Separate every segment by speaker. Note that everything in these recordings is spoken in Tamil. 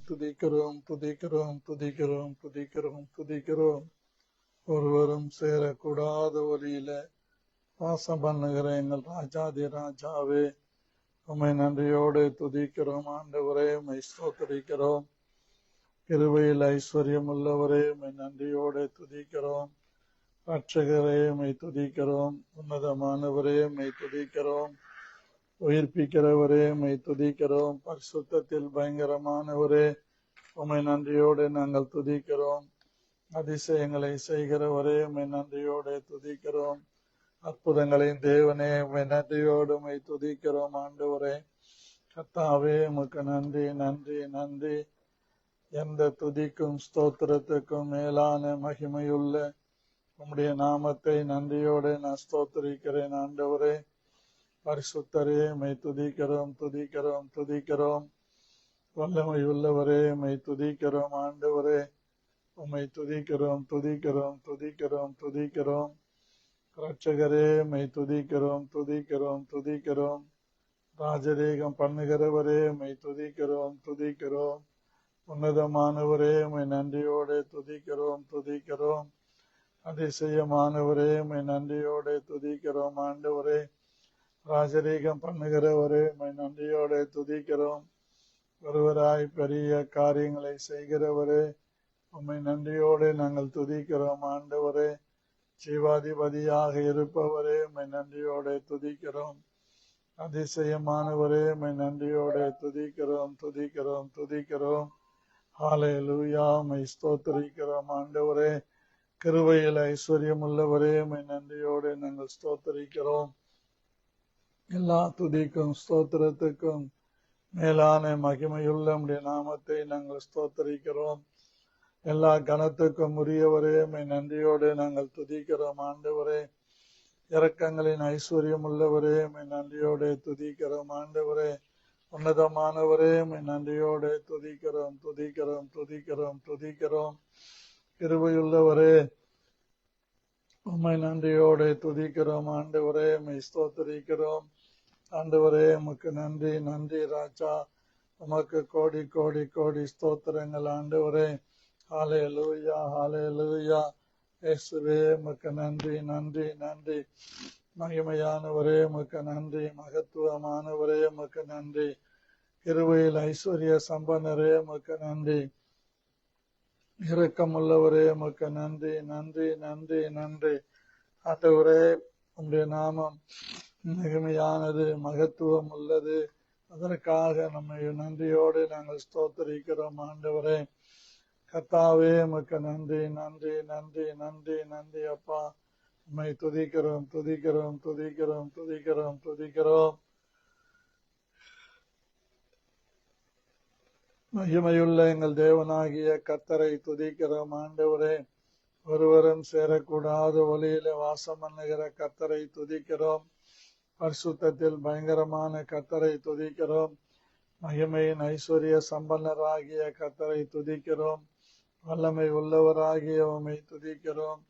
Speaker 1: துதிக்கிறோம் துதிக்கிறோம் துதிக்கிறோம் துதிக்கிறோம் துதிக்கிறோம். ஒருவரும் சேரக்கூடாத ஒலியில வாசம் பண்ணுகிற எங்கள் ராஜாதி ராஜாவே, உம்மை நன்றியோடு துதிக்கிறோம். ஆண்டவரே, உம்மை ஸ்தோத்திரிக்கிறோம். கிருபையில் ஐஸ்வர்யம் உள்ளவரே, உம்மை நன்றியோடு துதிக்கிறோம். ரட்சகரே, உம்மை துதிக்கிறோம். உன்னதமானவரே, உம்மை துதிக்கிறோம். உயிர்ப்பிக்கிறவரே, உம்மை துதிக்கிறோம். பரிசுத்தத்தில் பயங்கரமானவரே, உம்மை நன்றியோடு நாங்கள் துதிக்கிறோம். அதிசயங்களை செய்கிறவரே, உம்மை நன்றியோடு துதிக்கிறோம். அற்புதங்களின் தேவனே, உம்மை நன்றியோடு உம்மை துதிக்கிறோம். ஆண்டவரே, கர்த்தாவே, உமக்கு நன்றி நன்றி நன்றி. எந்த துதிக்கும் ஸ்தோத்திரத்துக்கும் மேலான மகிமையுள்ள உம்முடைய நாமத்தை நன்றியோடு நான் ஸ்தோத்திரிக்கிறேன். ஆண்டவரே, பரிசுத்தரே, உம்மை துதிக்கிறோம் துதிக்கிறோம் துதிக்கிறோம். வல்லமை உள்ளவரே, உம்மை துதிக்கிறோம். ஆண்டவரே, உம்மை துதிக்கிறோம் துதிக்கிறோம் துதிக்கிறோம் துதிக்கிறோம். ரட்சகரே, உம்மை துதிக்கிறோம் துதிக்கிறோம் துதிக்கிறோம். ராஜரீகம் பண்ணுகிறவரே, உம்மை துதிக்கிறோம் துதிக்கிறோம். உன்னதமானவரே, உம்மை நன்றியோடு துதிக்கிறோம் துதிக்கிறோம். அதிசயமானவரே, உம்மை நன்றியோடு துதிக்கிறோம். ஆண்டவரே, ராஜரீகம் பண்ணுகிறவரே, உம்மை நன்றியோடு துதிக்கிறோம். ஒருவராய் பெரிய காரியங்களை செய்கிறவரே, உம்மை நன்றியோடு நாங்கள் துதிக்கிறோம். ஆண்டவரே, ஜீவாதிபதியாக இருப்பவரே, உம்மை நன்றியோடு துதிக்கிறோம். அதிசயமானவரே, உம்மை நன்றியோடு துதிக்கிறோம் துதிக்கிறோம் துதிக்கிறோம். ஹல்லேலூயா, உம்மை ஸ்தோத்திரிக்கிறோம். ஆண்டவரே, கிருபையில் ஐஸ்வர்யம் உள்ளவரே, உம்மை நன்றியோடு நாங்கள் ஸ்தோத்திரிக்கிறோம். எல்லா துதிக்கும் ஸ்தோத்திரத்துக்கும் மேலான மகிமையுள்ள உம்முடைய நாமத்தை நாங்கள் ஸ்தோத்திரிக்கிறோம். எல்லா கனத்துக்கும் உரியவரே, உம்மை நன்றியோடு நாங்கள் துதிக்கிறோம். ஆண்டவரே, இரக்கங்களின் ஐஸ்வர்யம் உள்ளவரே, உம்மை நன்றியோடு துதிக்கிறோம். ஆண்டவரே, உன்னதமானவரே, உம்மை நன்றியோடு துதிக்கிறோம் துதிக்கிறோம் துதிக்கிறோம் துதிக்கிறோம். கிருபையுள்ளவரே, உம்மை நன்றியோடு துதிக்கிறோம். ஆண்டவரே, உம்மை ஸ்தோத்திரிக்கிறோம். ஆண்டவரே, உமக்கு நன்றி நன்றி ராஜா. உமக்கு கோடி கோடி கோடி ஸ்தோத்திரங்கள். ஆண்டவரே, ஹல்லேலூயா ஹல்லேலூயா. இயேசுவே, உமக்கு நன்றி நன்றி நன்றி. மகிமையானவரே, உமக்கு நன்றி. மகத்துவமானவரே, உமக்கு நன்றி. கிருபையில் ஐஸ்வர்ய சம்பன்னரே, உமக்கு நன்றி. இரக்கமுள்ளவரே, உமக்கு நன்றி நன்றி நன்றி நன்றி. ஆண்டவரே, உம்முடைய நாமம் மகிமையானது, மகத்துவம் உள்ளது. அதற்காக நம்மை நன்றியோடு நாங்கள் ஸ்தோத்திரிக்கிறோம். ஆண்டவரே, கர்த்தாவே, உமக்கு நன்றி நன்றி நன்றி நன்றி நன்றி. அப்பா, உம்மை துதிக்கிறோம் துதிக்கிறோம் துதிக்கிறோம் துதிக்கிறோம் துதிக்கிறோம். மகிமையுள்ள எங்கள் தேவனாகிய கர்த்தரை துதிக்கிறோம். ஆண்டவரே, ஒருவரும் சேரக்கூடாத ஒலியில வாசம் பண்ணுகிற கர்த்தரை துதிக்கிறோம். பரிசுத்தத்தில் பயங்கரமான கர்த்தரை துதிக்கிறோம். மகிமையின் ஐஸ்வர்ய சம்பன்னராகிய கர்த்தரை துதிக்கிறோம். வல்லமை உள்ளவராகிய உம்மை துதிக்கிறோம்.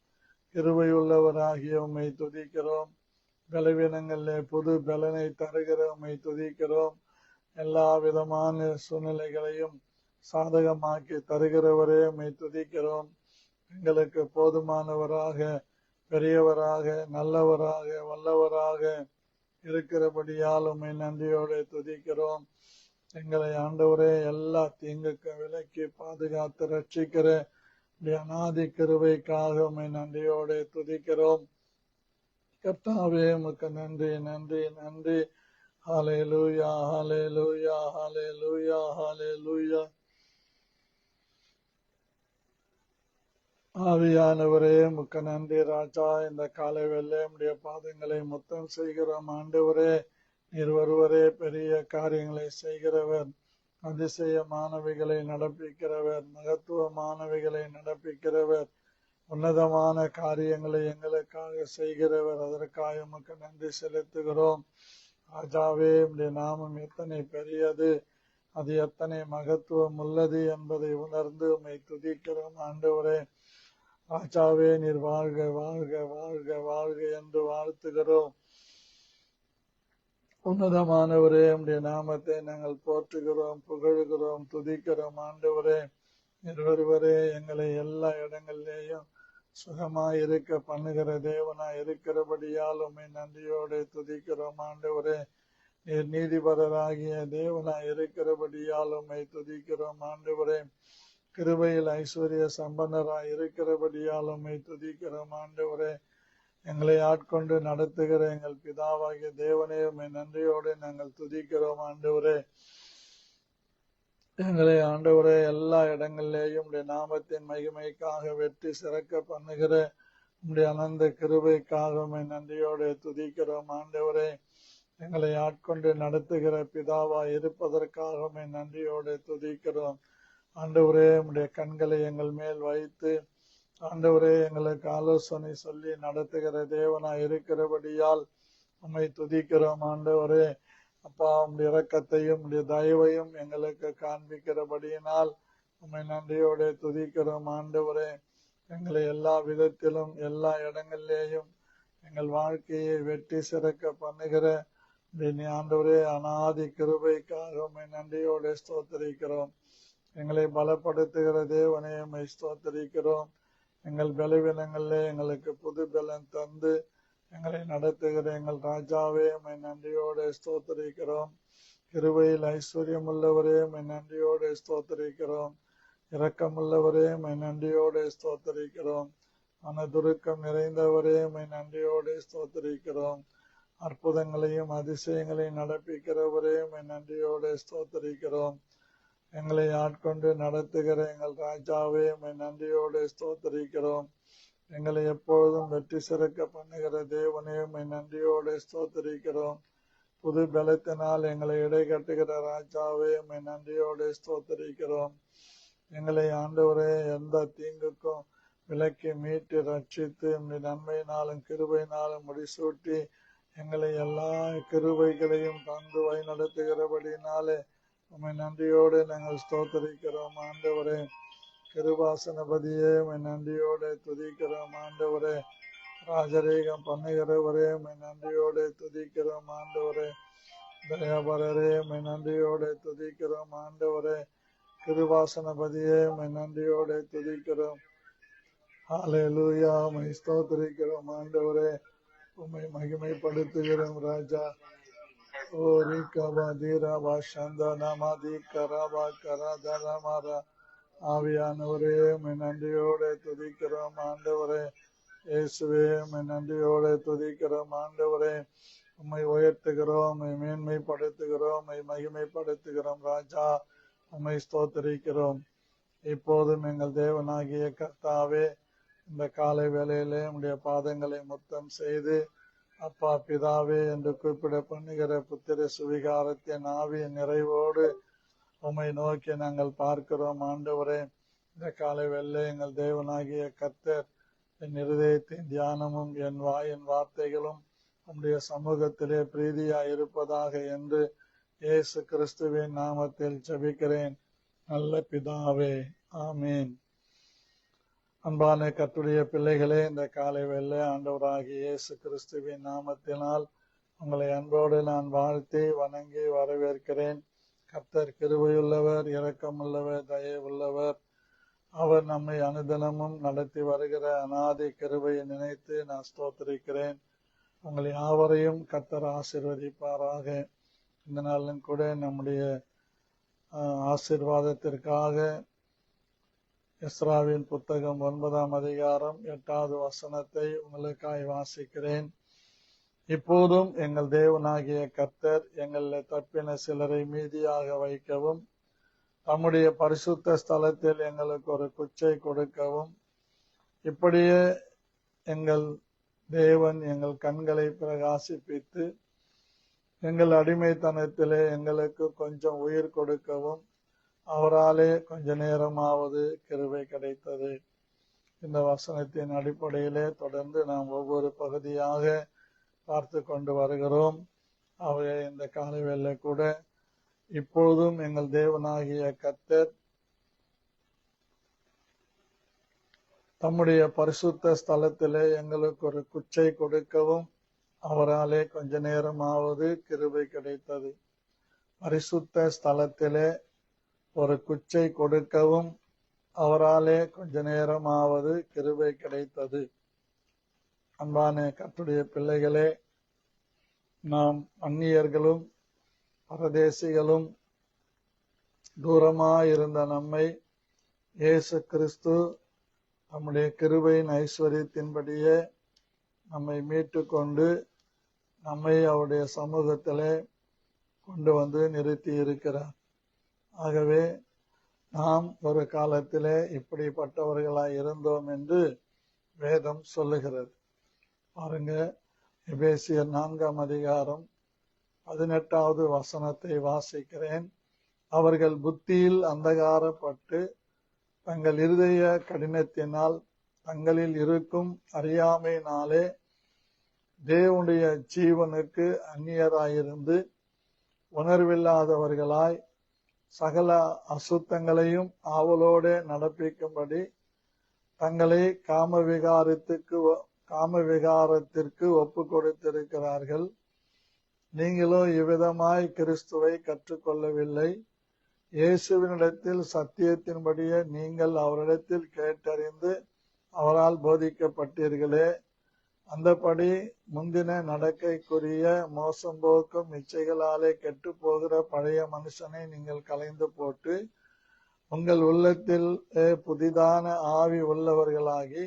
Speaker 1: கிருபை உள்ளவராகிய உம்மை துதிக்கிறோம். பலவீனங்களிலே புது பலனை தருகிற உம்மை துதிக்கிறோம். எல்லா விதமான சூழ்நிலைகளையும் சாதகமாக்கி தருகிறவரே, உம்மை துதிக்கிறோம். எங்களுக்கு போதுமானவராக, பெரியவராக, நல்லவராக, வல்லவராக இருக்கிறபடியால் உம்மை நன்றியோடு துதிக்கிறோம். எங்களை ஆண்டவரே, எல்லா தீங்குக்கு விலக்கி பாதுகாத்து ரட்சிக்கிற அநாதி கிருபைக்காக உம்மை நன்றியோடு துதிக்கிறோம். கர்த்தாவே, உமக்கு நன்றி நன்றி நன்றி. ஹல்லேலூயா ஹல்லேலூயா ஹல்லேலூயா ஹல்லேலூயா. ஆவியானவரே, உமக்கு நன்றி ராஜா. இந்த காலை வேளை உம்முடைய பாதங்களை முத்தம் செய்கிறோம். ஆண்டவரே, நீர் ஒருவரே பெரிய காரியங்களை செய்கிறவர், அதிசயமானவைகளை நடப்பிக்கிறவர், மகத்துவமானவைகளை நடப்பிக்கிறவர், உன்னதமான காரியங்களை எங்களுக்காக செய்கிறவர். அதற்காக உமக்கு நன்றி செலுத்துகிறோம். ராஜாவே, உம்முடைய நாமம் எத்தனை பெரியது, அது எத்தனை மகத்துவம் உள்ளது என்பதை உணர்ந்து உம்மை துதிக்கிறோம். ஆண்டவரே, ராஜாவே, நீர் வாழ்க வாழ்க வாழ்க வாழ்க என்று வாழ்த்துகிறோம். உன்னதமானவரே, உம்முடைய நாமத்தை நாங்கள் போற்றுகிறோம், புகழுகிறோம், துதிக்கிறோம். ஆண்டவரே, ஒருவரே எங்களை எல்லா இடங்களிலேயும் சுகமாய் இருக்க பண்ணுகிற தேவனாய் இருக்கிறபடியால் உம்மை நன்றியோடு துதிக்கிறோம். ஆண்டவரே, நீர் நீதிபரராகிய தேவனாய் இருக்கிறபடியால் உம்மை துதிக்கிறோம். ஆண்டவரே, கிருபையில் ஐஸ்வர்ய சம்பன்னராய் இருக்கிறபடியால் உம்மை துதிக்கிறோம். ஆண்டவரே, எங்களை ஆட்கொண்டு நடத்துகிற எங்கள் பிதாவாகிய தேவனே, உம்மை நன்றியோடு நாங்கள் துதிக்கிறோம். ஆண்டவரே, எங்களை ஆண்டவரே எல்லா இடங்களிலேயும் உடைய நாமத்தின் மகிமைக்காக வெற்றி சிறக்க பண்ணுகிற உடைய அனந்த கிருபைக்காக உம்மை நன்றியோடு துதிக்கிறோம். ஆண்டவரே, எங்களை ஆட்கொண்டு நடத்துகிற பிதாவாய் இருப்பதற்காக உம்மை நன்றியோடு துதிக்கிறோம். ஆண்டவரே, உம்முடைய கண்களை எங்கள் மேல் வைத்து ஆண்டவரே எங்களுக்கு ஆலோசனை சொல்லி நடத்துகிற தேவனாய் இருக்கிறபடியால் உம்மை துதிக்கிறோம். ஆண்டவரே, அப்பா, உம்முடைய இரக்கத்தையும் உம்முடைய தயவையும் எங்களுக்கு காண்பிக்கிறபடியினால் உம்மை நன்றியோடு துதிக்கிறோம். ஆண்டவரே, எங்களை எல்லா விதத்திலும் எல்லா இடங்களிலேயும் எங்கள் வாழ்க்கையை வெற்றி சிறக்க பண்ணுகிற ஆண்டவரே அநாதி கிருபைக்காக உம்மை நன்றியோடு ஸ்தோத்திரிக்கிறோம். எங்களை பலப்படுத்துகிற தேவனே, உம்மை ஸ்தோத்திரிக்கிறோம். எங்கள் பலவீனங்களிலே எங்களுக்கு புது பலன் தந்து எங்களை நடத்துகிற எங்கள் ராஜாவே, உம்மை நன்றியோடு ஸ்தோத்திரிக்கிறோம். கிருபையில் ஐஸ்வர்யம் உள்ளவரே, உம்மை நன்றியோடு ஸ்தோத்திரிக்கிறோம். இரக்கமுள்ளவரே, உம்மை நன்றியோடு ஸ்தோத்திரிக்கிறோம். மனதுருக்கம் நிறைந்தவரே, உம்மை நன்றியோடு ஸ்தோத்திரிக்கிறோம். அற்புதங்களையும் அதிசயங்களையும் நடப்பிக்கிறவரே, உம்மை நன்றியோடு ஸ்தோத்திரிக்கிறோம். எங்களை ஆட்கொண்டு நடத்துகிற எங்கள் ராஜாவே, உம்மை நன்றியோடு ஸ்தோத்திரிக்கிறோம். எங்களை எப்பொழுதும் வெற்றி சிறக்க பண்ணுகிற தேவனே, உம்மை நன்றியோடு ஸ்தோத்திரிக்கிறோம். புது பலத்தினால் எங்களை இடைகட்டுகிற ராஜாவே, உம்மை நன்றியோடு ஸ்தோத்திரிக்கிறோம். எங்களை ஆண்டவரே எந்த தீங்குக்கும் விலக்கி மீட்டு ரட்சித்து உம்முடைய நன்மையினாலும் கிருபையினாலும் முடிசூட்டி எங்களை எல்லா கிருபைகளையும் தந்து வழி நடத்துகிறபடினாலே உம்மை நன்றியோடு நாங்கள் ஸ்தோத்திரிக்கிறோம். ஆண்டவரே, கிருபாசனபதியே, உம்மை நன்றியோடு துதிக்கிறோம். ஆண்டவரே, ராஜரீகம் பண்ணுகிறவரே, உம்மை நன்றியோடு துதிக்கிறோம். ஆண்டவரே, தயாபரரே, உம்மை நன்றியோடு துதிக்கிறோம். ஆண்டவரே, கிருபாசனபதியே, உம்மை நன்றியோடு துதிக்கிறோம். ஹல்லேலூயா, உம்மை ஸ்தோத்திரிக்கிறோம். ஆண்டவரே, உம்மை மகிமைப்படுத்துகிறோம். ராஜா, ஓ ரிகபா தீரபா சந்தனமதி கரபா கரதரமர ஆவியானவரே, உம்மை நன்றியோடு துதிக்கிறோம். ஆண்டவரே, இயேசுவே, உம்மை நன்றியோடு துதிக்கிறோம். ஆண்டவரே, உம்மை உயர்த்துகிறோம், உம்மை மேன்மைப்படுத்துகிறோம், உம்மை மகிமைப்படுத்துகிறோம். ராஜா, உம்மை ஸ்தோத்திரிக்கிறோம். இப்போதும் எங்கள் தேவனாகிய கர்த்தாவே, இந்த காலை வேளையிலே உம்முடைய பாதங்களை முத்தம் செய்து அப்பா பிதாவே என்று குறிப்பிட பண்ணுகிற புத்திர சுவிகாரத்தின் ஆவியின் நிறைவோடு உம்மை நோக்கி நாங்கள் பார்க்கிறோம். ஆண்டவரே, இந்த காலை வேளையிலே எங்கள் தேவனாகிய கர்த்தர் என் இருதயத்தின் தியானமும் என் வாயின் வார்த்தைகளும் உம்முடைய சமூகத்திலே பிரீதியாய் இருப்பதாக என்று இயேசு கிறிஸ்துவின் நாமத்தில் ஜெபிக்கிறேன் நல்ல பிதாவே, ஆமீன். அன்பான கர்த்தருடைய பிள்ளைகளே, இந்த காலை வேளையிலே ஆண்டவராகிய இயேசு கிறிஸ்துவின் நாமத்தினால் உங்களை அன்போடு நான் வாழ்த்தி வணங்கி வரவேற்கிறேன். கர்த்தர் கிருபையுள்ளவர், இரக்கமுள்ளவர், தயவுள்ளவர். அவர் நம்மை அனுதினமும் நடத்தி வருகிற அநாதி கிருபையை நினைத்து நான் ஸ்தோத்திரிக்கிறேன். உங்களை யாவரையும் கர்த்தர் ஆசீர்வதிப்பாராக. இந்த நாளிலும் கூட நம்முடைய ஆசீர்வாதத்திற்காக எஸ்ராவின் புத்தகம் 9ஆம் அதிகாரம் 8வது வசனத்தை உங்களுக்காய் வாசிக்கிறேன். இப்போதும் எங்கள் தேவனாகிய கர்த்தர் எங்களில் தப்பின சிலரை மீதியாக வைக்கவும் தம்முடைய பரிசுத்த ஸ்தலத்தில் எங்களுக்கு ஒரு குச்சை கொடுக்கவும், இப்படியே எங்கள் தேவன் எங்கள் கண்களை பிரகாசிப்பித்து எங்கள் அடிமைத்தனத்திலே எங்களுக்கு கொஞ்சம் உயிர் கொடுக்கவும் அவராலே கொஞ்ச நேரமாவது கிருபை கிடைத்தது. இந்த வசனத்தின் அடிப்படையிலே தொடர்ந்து நாம் ஒவ்வொரு பகுதியாக பார்த்து கொண்டு வருகிறோம். அவை இந்த காலை வேளை கூட இப்பொழுதும் எங்கள் தேவனாகிய கர்த்தர் தம்முடைய பரிசுத்த ஸ்தலத்திலே எங்களுக்கு ஒரு குச்சை கொடுக்கவும் அவராலே கொஞ்ச நேரமாவது கிருபை கிடைத்தது. பரிசுத்த ஸ்தலத்திலே ஒரு குச்சை கொடுக்கவும் அவராலே கொஞ்ச நேரமாவது கிருபை கிடைத்தது. அன்பான கர்த்தருடைய பிள்ளைகளே, நாம் அந்நியர்களும் பரதேசிகளும் தூரமாயிருந்த நம்மை இயேசு கிறிஸ்து நம்முடைய கிருபையின் ஐஸ்வர்யத்தின்படியே நம்மை மீட்டு கொண்டு நம்மை அவருடைய சமூகத்திலே கொண்டு வந்து நிறுத்தி இருக்கிறார். ஆகவே நாம் ஒரு காலத்திலே இப்படிப்பட்டவர்களாய் இருந்தோம் என்று வேதம் சொல்லுகிறது. பாருங்க, எபேசியர் 4ஆம் அதிகாரம் 18வது வசனத்தை வாசிக்கிறேன். அவர்கள் புத்தியில் அந்தகாரப்பட்டு தங்கள் இருதய கடினத்தினால் தங்களில் இருக்கும் அறியாமையினாலே தேவனுடைய ஜீவனுக்கு அந்நியராயிருந்து உணர்வில்லாதவர்களாய் சகல அசுத்தங்களையும் ஆவலோடு நடப்பிக்கும்படி தங்களை காமவிகாரத்திற்கு ஒப்பு கொடுத்திருக்கிறார்கள். நீங்களோ இவ்விதமாய் கிறிஸ்துவை கற்றுக்கொள்ளவில்லை. இயேசுவினிடத்தில் சத்தியத்தின்படியே நீங்கள் அவரிடத்தில் கேட்டறிந்து அவரால் போதிக்கப்பட்டீர்களே. அந்தபடி முந்தின நடக்கைக்குரிய மோசம் போக்கும் இச்சைகளாலே கெட்டு போகிற பழைய மனுஷனை நீங்கள் களைந்து போட்டு உங்கள் உள்ளத்தில் புதிதான ஆவி உள்ளவர்களாகி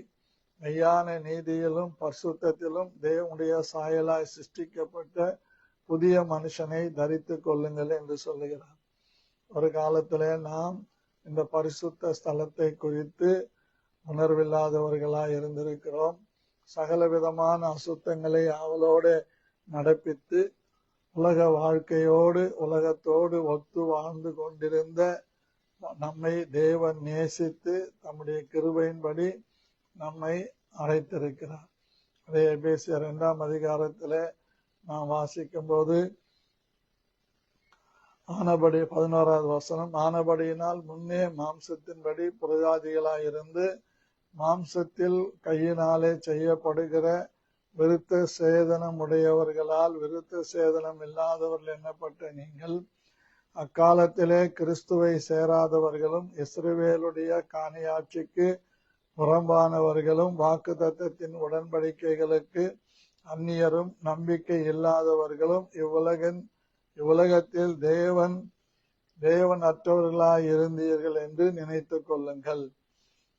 Speaker 1: மெய்யான நீதியிலும் பரிசுத்தத்திலும் தேவனுடைய சாயலாய் சிருஷ்டிக்கப்பட்ட புதிய மனுஷனை தரித்து கொள்ளுங்கள் என்று சொல்லுகிறார். ஒரு காலத்திலே நாம் இந்த பரிசுத்த ஸ்தலத்தை குறித்து உணர்வில்லாதவர்களாய் இருந்திருக்கிறோம். சகல விதமான அசுத்தங்களை அவளோடு நடப்பித்து உலக வாழ்க்கையோடு உலகத்தோடு ஒத்து வாழ்ந்து கொண்டிருந்த நம்மை தேவன் நேசித்து தம்முடைய கிருபையின்படி நம்மை அழைத்திருக்கிறார். அதே எபேசியர் 2ஆம் அதிகாரத்திலே நாம் வாசிக்கும் போது ஆனபடி 11வது வசனம், ஆனபடியினால் முன்னே மாம்சத்தின்படி புரஜாதிகளாயிருந்து மாம்சத்தில் கையினாலே செய்யப்படுகிற விருத்த சேதனம் உடையவர்களால் விருத்த சேதனம் இல்லாதவர்கள் எண்ணப்பட்ட நீங்கள் அக்காலத்திலே கிறிஸ்துவை சேராதவர்களும் இஸ்ரவேலுடைய காணியாட்சிக்கு புறம்பானவர்களும் வாக்குத்தத்தத்தின் உடன்படிக்கைகளுக்கு அந்நியரும் நம்பிக்கை இல்லாதவர்களும் இவ்வுலகத்தில் தேவன் அற்றவர்களாய் இருந்தீர்கள் என்று நினைத்து கொள்ளுங்கள்.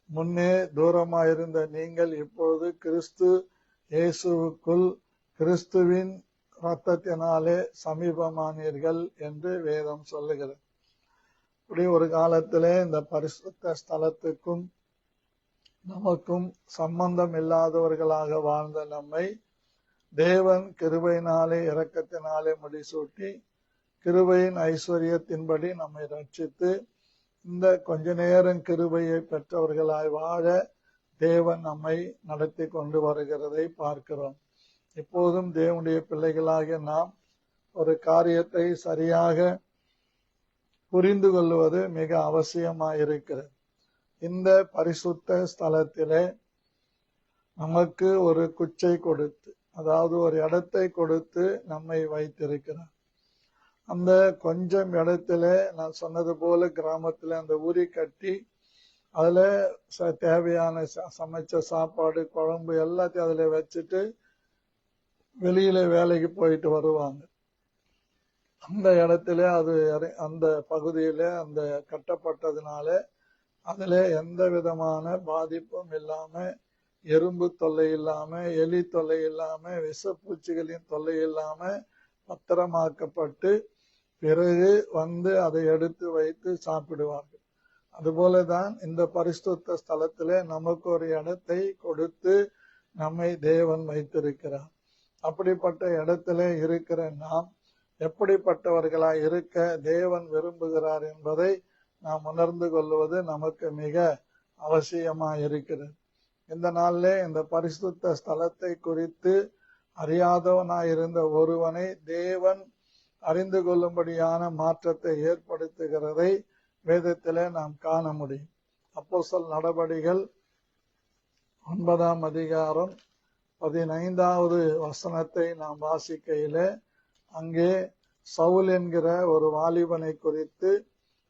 Speaker 1: முன்னே தூரமாயிருந்த நீங்கள் இப்பொழுது கிறிஸ்து இயேசுவுக்குள் கிறிஸ்துவின் இரத்தத்தினாலே சமீபமானீர்கள் என்று வேதம் சொல்லுகிறது. இப்படி ஒரு காலத்திலே இந்த பரிசுத்த ஸ்தலத்துக்கும் நமக்கும் சம்பந்தம் இல்லாதவர்களாக வாழ்ந்த நம்மை தேவன் கிருபையினாலே இரக்கத்தினாலே முடிசூட்டி கிருபையின் ஐஸ்வர்யத்தின்படி நம்மை ரட்சித்து இந்த கொஞ்ச நேரம் கிருபையை பெற்றவர்களாய் வாழ தேவன் நம்மை நடத்தி கொண்டு வருகிறதை பார்க்கிறோம். இப்போதும் தேவனுடைய பிள்ளைகளாகிய நாம் ஒரு காரியத்தை சரியாக புரிந்து கொள்வது மிக அவசியமாயிருக்கிறது. இந்த பரிசுத்த ஸ்தலத்திலே நமக்கு ஒரு குச்சை கொடுத்து, அதாவது ஒரு இடத்தை கொடுத்து நம்மை வைத்திருக்கிறார். அந்த கொஞ்சம் இடத்துல நான் சொன்னது போல கிராமத்துல அந்த உரி கட்டி அதுல தேவையான சமைச்ச சாப்பாடு குழம்பு எல்லாத்தையும் அதுல வச்சுட்டு வெளியில வேலைக்கு போயிட்டு வருவாங்க. அந்த இடத்துல அது அந்த பகுதியில அந்த கட்டப்பட்டதுனால அதுல எந்த விதமான பாதிப்பும் இல்லாம, எறும்பு தொல்லை இல்லாம, எலி தொல்லை இல்லாம, விஷப்பூச்சிகளின் தொல்லை இல்லாம பத்திரமாக்கப்பட்டு பிறகு வந்து அதை எடுத்து வைத்து சாப்பிடுவார்கள். அதுபோலதான் இந்த பரிசுத்த ஸ்தலத்திலே நமக்கு ஒரு இடத்தை கொடுத்து நம்மை தேவன் வைத்திருக்கிறார். அப்படிப்பட்ட இடத்திலே இருக்கிற நாம் எப்படிப்பட்டவர்களாய் இருக்க தேவன் விரும்புகிறார் என்பதை நாம் உணர்ந்து கொள்வது நமக்கு மிக அவசியமாயிருக்கிறது. இந்த நாளிலே இந்த பரிசுத்த ஸ்தலத்தை குறித்து அறியாதவனாயிருந்த ஒருவனை தேவன் அறிந்து கொள்ளும்படியான மாற்றத்தை ஏற்படுத்துகிறதை வேதத்திலே நாம் காண முடியும். அப்போஸ்தலர் நடபடிகள் 9ஆம் அதிகாரம் 15வது வசனத்தை நாம் வாசிக்கையில அங்கே சவுல் என்கிற ஒரு வாலிபனை குறித்து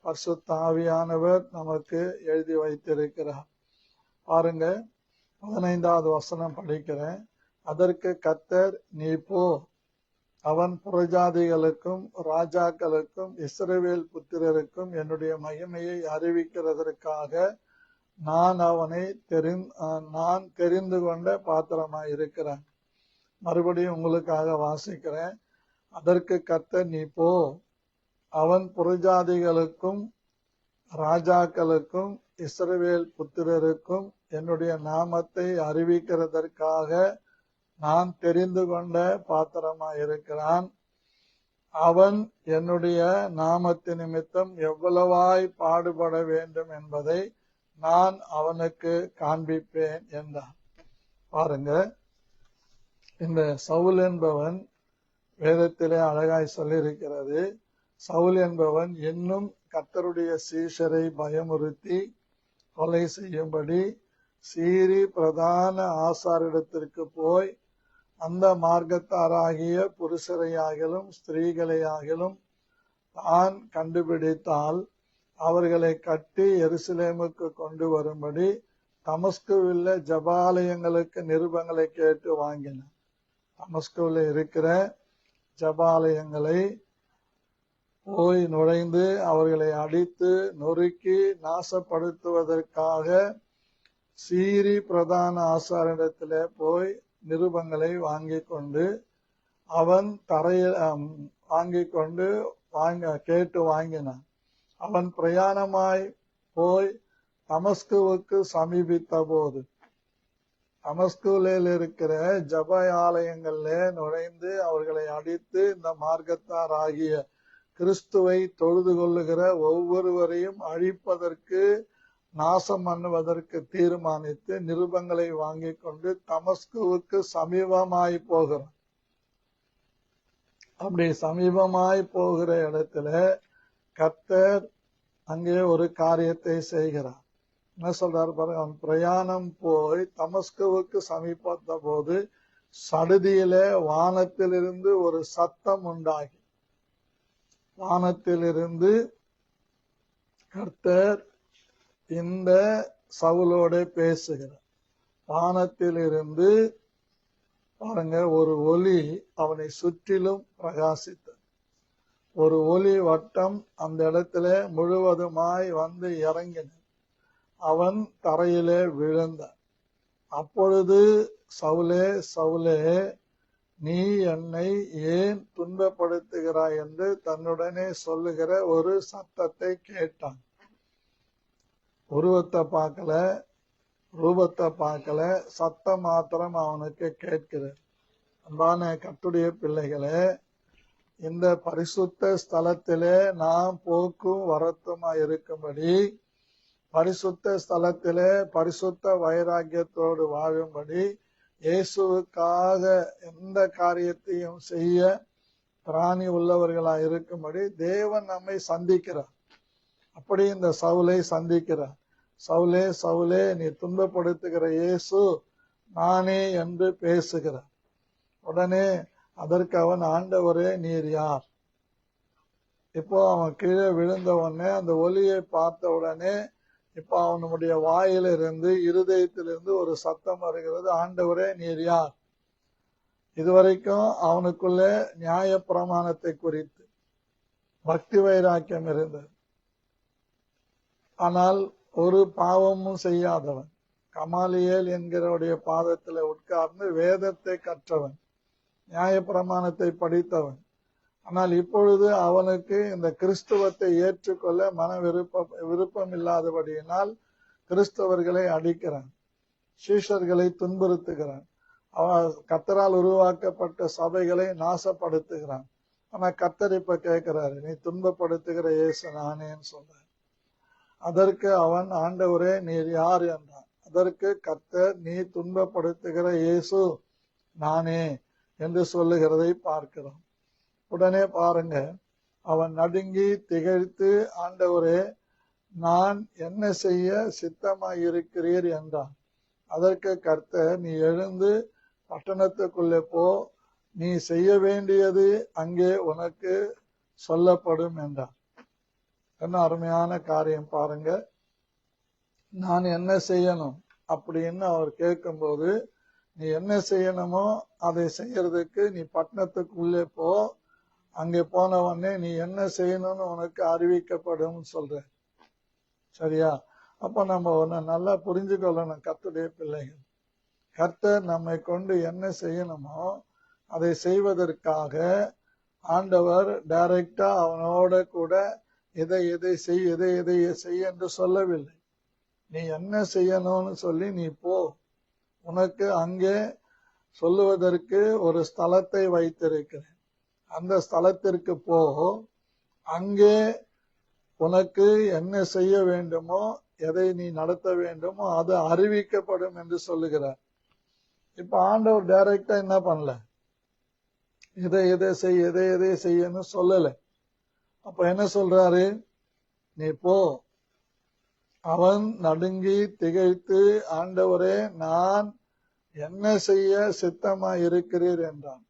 Speaker 1: பரிசுத்த ஆவியானவர் நமக்கு எழுதி வைத்திருக்கிறார். பாருங்க, 15வது வசனம் படிக்கிறேன். அதற்கு கர்த்தர், நீ போ, அவன் புறஜாதிகளுக்கும் ராஜாக்களுக்கும் இஸ்ரவேல் புத்திரருக்கும் என்னுடைய மகிமையை அறிவிக்கிறதற்காக நான் அவனை நான் தெரிந்து கொண்ட பாத்திரமாய் இருக்கிறேன். மறுபடியும் உங்களுக்காக வாசிக்கிறேன். அதற்கு கர்த்தர், நீ போ, அவன் புறஜாதிகளுக்கும் ராஜாக்களுக்கும் இஸ்ரவேல் புத்திரருக்கும் என்னுடைய நாமத்தை அறிவிக்கிறதற்காக நான் தெரிந்து கொண்ட பாத்திரமாய் இருக்கிறான். அவன் என்னுடைய நாமத்து நிமித்தம் எவ்வளவாய் பாடுபட வேண்டும் என்பதை நான் அவனுக்கு காண்பிப்பேன் என்றான். பாருங்க, இந்த சவுல் என்பவன் வேதத்திலே அழகாய் சொல்லியிருக்கிறது. சவுல் என்பவன் இன்னும் கர்த்தருடைய சீஷரை பயமுறுத்தி கொலை செய்யும்படி சீரி பிரதான ஆசாரிடத்திற்கு போய் அந்த மார்க்கத்தாராகிய புருஷரையாகிலும் ஸ்திரீகளையாகிலும் தான் கண்டுபிடித்தால் அவர்களை கட்டி எருசலேமுக்கு கொண்டு வரும்படி தமஸ்குவில் ஜபாலயங்களுக்கு நிருபங்களை கேட்டு வாங்கினார். தமஸ்குவில் இருக்கிற ஜபாலயங்களை போய் நுழைந்து அவர்களை அடித்து நொறுக்கி நாசப்படுத்துவதற்காக சீரி பிரதான ஆசாரிடத்திலே போய் நிருபங்களை வாங்கி கொண்டு அவன் தரையில் கேட்டு வாங்கினான். அவன் பிரயாணமாய் போய் தமஸ்குவுக்கு சமீபித்த போது தமஸ்குவில் இருக்கிற ஜப ஆலயங்கள்ல நுழைந்து அவர்களை அடித்து இந்த மார்க்கத்தார் ஆகிய கிறிஸ்துவை தொழுது கொள்ளுகிற ஒவ்வொருவரையும் அழிப்பதற்கு நாசம் பண்ணுவதற்கு தீர்மானித்து நிருபங்களை வாங்கி கொண்டு தமஸ்குவுக்கு சமீபமாய் போகிறான். அப்படி சமீபமாய் போகிற இடத்துல கர்த்தர் அங்கே ஒரு காரியத்தை செய்கிறார். என்ன சொல்றாரு பாருங்க, அவன் பிரயாணம் போய் தமஸ்குவுக்கு சமீபத்த போது சடுதியில வானத்திலிருந்து ஒரு சத்தம் உண்டாகி, வானத்திலிருந்து கர்த்தர் இந்த சவுலோட பேசுகிறார். வானத்திலிருந்து பாருங்க, ஒரு ஒளி அவனை சுற்றிலும் பிரகாசித்தது. ஒரு ஒளி வட்டம் அந்த இடத்துல முழுவதுமாய் வந்து இறங்கின. அவன் தரையிலே விழுந்தான். அப்பொழுது, சவுலே சவுலே, நீ என்னை ஏன் துன்பப்படுத்துகிறாய் என்று தன்னுடனே சொல்லுகிற ஒரு சத்தத்தை கேட்டான். உருவத்தை பார்க்கல, ரூபத்தை பார்க்கல, சத்தம் மாத்திரம் அவனுக்கு கேட்கிறது. அன்பான கர்த்தருடைய பிள்ளைகளே, இந்த பரிசுத்த ஸ்தலத்திலே நாம் போக்கும் வரத்துமாய் இருக்கும்படி, பரிசுத்த ஸ்தலத்திலே பரிசுத்த வைராக்கியத்தோடு வாழும்படி, இயேசுவுக்காக எந்த காரியத்தையும் செய்ய பிராணி உள்ளவர்களாய் இருக்கும்படி தேவன் நம்மை சந்திக்கிறார். அப்படி இந்த சவுலை சந்திக்கிறார். சவுலே சவுலே, நீ துன்பப்படுத்துகிற இயேசு நானே என்று பேசுகிறார். உடனே அதற்கு அவன், ஆண்டவரே நீர் யார்? இப்போ அவன் கீழே விழுந்த உடனே அந்த ஒலியை பார்த்த உடனே இப்போ அவனுடைய வாயிலிருந்து இருதயத்திலிருந்து ஒரு சத்தம் வருகிறது, ஆண்டவரே நீர் யார்? இதுவரைக்கும் அவனுக்குள்ள நியாய பிரமாணத்தை குறித்து பக்தி வைராக்கியம் இருந்தது. ஆனால் ஒரு பாவமும் செய்யாதவன், கமாலியேல் என்கிறவருடைய பாதத்தில் உட்கார்ந்து வேதத்தை கற்றவன், நியாய பிரமாணத்தை படித்தவன். ஆனால் இப்பொழுது அவனுக்கு இந்த கிறிஸ்துவத்தை ஏற்றுக்கொள்ள விருப்பம் இல்லாதபடியினால் கிறிஸ்தவர்களை அடிக்கிறான், சீஷர்களை துன்புறுத்துகிறான், அவன் கர்த்தரால் உருவாக்கப்பட்ட சபைகளை நாசப்படுத்துகிறான். ஆனா கர்த்தர் இப்ப கேட்கிறாரு, நீ துன்பப்படுத்துகிற இயேசு நானேன்னு சொல்ற. அதற்கு அவன், ஆண்டவரே நீர் யார் என்றான். அதற்கு கர்த்தர், நீ துன்பப்படுத்துகிற இயேசு நானே என்று சொல்லுகிறதை பார்க்கிறோம். உடனே பாருங்க, அவன் நடுங்கி திகைத்து, ஆண்டவரே நான் என்ன செய்ய சித்தமாய் இருக்கிறீர் என்றான். அதற்கு கர்த்தர், நீ எழுந்து பட்டணத்துக்குள்ளே போ, நீ செய்ய வேண்டியது அங்கே உனக்கு சொல்லப்படும் என்றார். என்ன அருமையான காரியம் பாருங்க. நான் என்ன செய்யணும் அப்படின்னு அவர் கேட்கும்போது, நீ என்ன செய்யணுமோ அதை செய்யறதுக்கு நீ பட்டணத்துக்குள்ளே போ, அங்கே போன உடனே நீ என்ன செய்யணும்னு உனக்கு அறிவிக்கப்படும் சொல்ற. சரியா? அப்ப நம்ம ஒண்ணு நல்லா புரிஞ்சுக்கொள்ளணும், கர்த்தருடைய பிள்ளைகள். கர்த்தர் நம்மை கொண்டு என்ன செய்யணுமோ அதை செய்வதற்காக ஆண்டவர் டைரக்டா அவனோட கூட எதை எதை செய் என்று சொல்லவில்லை. நீ என்ன செய்யணும்னு சொல்லி நீ போ, உனக்கு அங்கே சொல்லுவதற்கு ஒரு ஸ்தலத்தை வைத்திருக்கிறேன், அந்த ஸ்தலத்திற்கு போ, அங்கே உனக்கு என்ன செய்ய வேண்டுமோ எதை நீ நடத்த வேண்டுமோ அது அறிவிக்கப்படும் என்று சொல்லுகிறார். இப்ப ஆண்டவர் டைரக்டா என்ன பண்ணல, எதை செய்யன்னு சொல்லல. அப்ப என்ன சொல்றாரு, நீ போ. அவன் நடுங்கி திகைத்து, ஆண்டவரே நான் என்ன செய்ய சித்தமா இருக்கிறீர் என்றான்.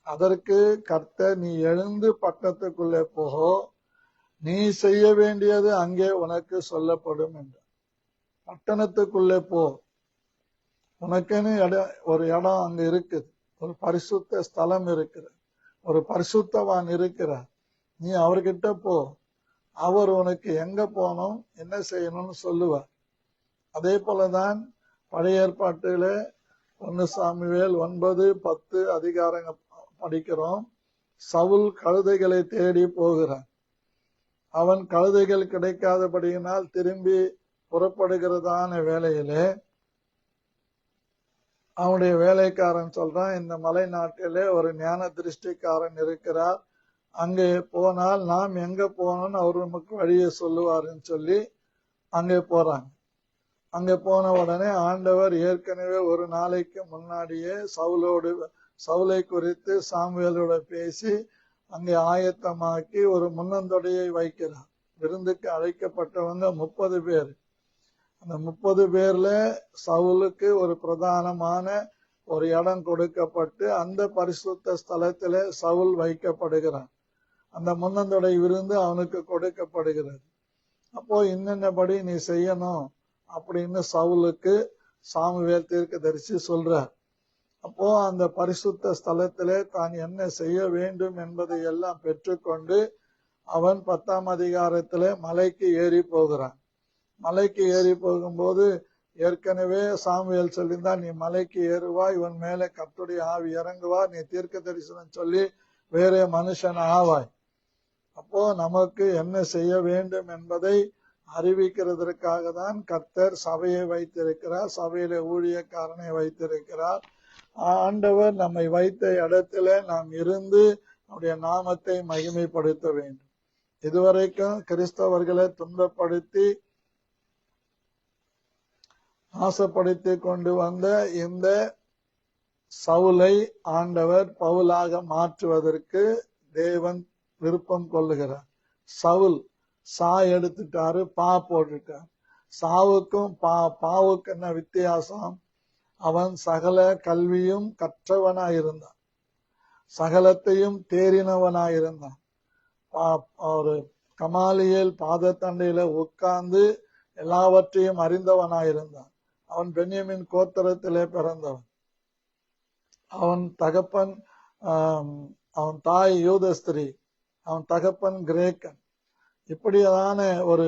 Speaker 1: அதற்கு கர்த்தர், நீ எழுந்து பட்டணத்துக்குள்ளே போ, நீ செய்ய வேண்டியது அங்கே உனக்கு சொல்லப்படும் என்றார். பட்டணத்துக்குள்ளே போ, உனக்குன்னு ஒரு இடம் அங்க இருக்குது, ஒரு பரிசுத்த ஸ்தலம் இருக்கிறது, ஒரு பரிசுத்தவான் இருக்கிறார். நீ அவர்கிட்ட போ, அவர் உனக்கு எங்க போகணும் என்ன செய்யணும்னு சொல்லுவார். அதே போலதான் பழைய ஏற்பாட்டில 1 சாமுவேல் 9-10 அதிகாரங்க படிக்கிறோம். சவுல் கழுதைகளை தேடி போகிறான். அவன் கழுதைகள் கிடைக்காதபடியினால் திரும்பி புறப்படுகிறதான வேளையிலே அவனுடைய வேலைக்காரன் சொல்றான், இந்த மலை நாட்டிலே ஒரு ஞான திருஷ்டிக்காரன் இருக்கிறார், அங்கே போனால் நாம் எங்க போனோம்னு அவர் நமக்கு வழியை சொல்லுவாருன்னு சொல்லி அங்கே போறாங்க. அங்கே போன உடனே ஆண்டவர் ஏற்கனவே ஒரு நாளைக்கு முன்னாடியே சவுலை குறித்து சாமுவேலோட பேசி அங்கே ஆயத்தமாக்கி ஒரு முன்னந்தொடையை வைக்கிறார். விருந்துக்கு அழைக்கப்பட்டவங்க 30 பேர். அந்த 30 பேர்ல சவுலுக்கு ஒரு பிரதானமான ஒரு இடம் கொடுக்கப்பட்டு அந்த பரிசுத்த ஸ்தலத்திலே சவுல் வைக்கப்படுகிறான். அந்த முன்னந்தொடை விருந்து அவனுக்கு கொடுக்கப்படுகிறது. அப்போ இன்னென்னபடி நீ செய்யணும் அப்படின்னு சவுலுக்கு சாமுவேல் தீர்க்கதரிசி சொல்றார். அப்போ அந்த பரிசுத்த ஸ்தலத்திலே தான் என்ன செய்ய வேண்டும் என்பதை எல்லாம் பெற்றுக்கொண்டு அவன் 10ஆம் அதிகாரத்திலே மலைக்கு ஏறி போகிறான். மலைக்கு ஏறி போகும்போது ஏற்கனவே சாமுவேல் சொல்லியிருந்தான், நீ மலைக்கு ஏறுவா, இவன் மேல கர்த்தருடைய ஆவி இறங்குவா, நீ தீர்க்க தரிசனம் சொல்லி வேற மனுஷன் ஆவாய். அப்போ நமக்கு என்ன செய்ய வேண்டும் என்பதை அறிவிக்கிறதற்காக தான் கர்த்தர் சபையை வைத்திருக்கிறார், சபையில ஊழியக்காரனை வைத்திருக்கிறார். ஆண்டவர் நம்மை வைத்த இடத்துல நாம் இருந்து அவருடைய நாமத்தை மகிமைப்படுத்த வேண்டும். இதுவரைக்கும் கிறிஸ்தவர்களை துன்பப்படுத்தி நாசப்படுத்தி கொண்டு வந்த இந்த சவுலை ஆண்டவர் பவுலாக மாற்றுவதற்கு தேவன் விருப்பம் கொள்ளுகிறார். சவுல் சா எடுத்துட்டாரு, பா போட்டுட்டார். சாவுக்கும் பாவுக்கு என்ன வித்தியாசம்? அவன் சகல கல்வியும் கற்றவனாயிருந்தான், சகலத்தையும் தேறினவனாயிருந்தான். ஒரு கமாலியேல் பாதத்தண்டையில உட்கார்ந்து எல்லாவற்றையும் அறிந்தவனாயிருந்தான். அவன் பென்யமின் கோத்திரத்திலே பிறந்தவன். அவன் தகப்பன் அவன் தாய் யூதஸ்திரீ, அவன் தகப்பன் கிரேக்கன். இப்படியான ஒரு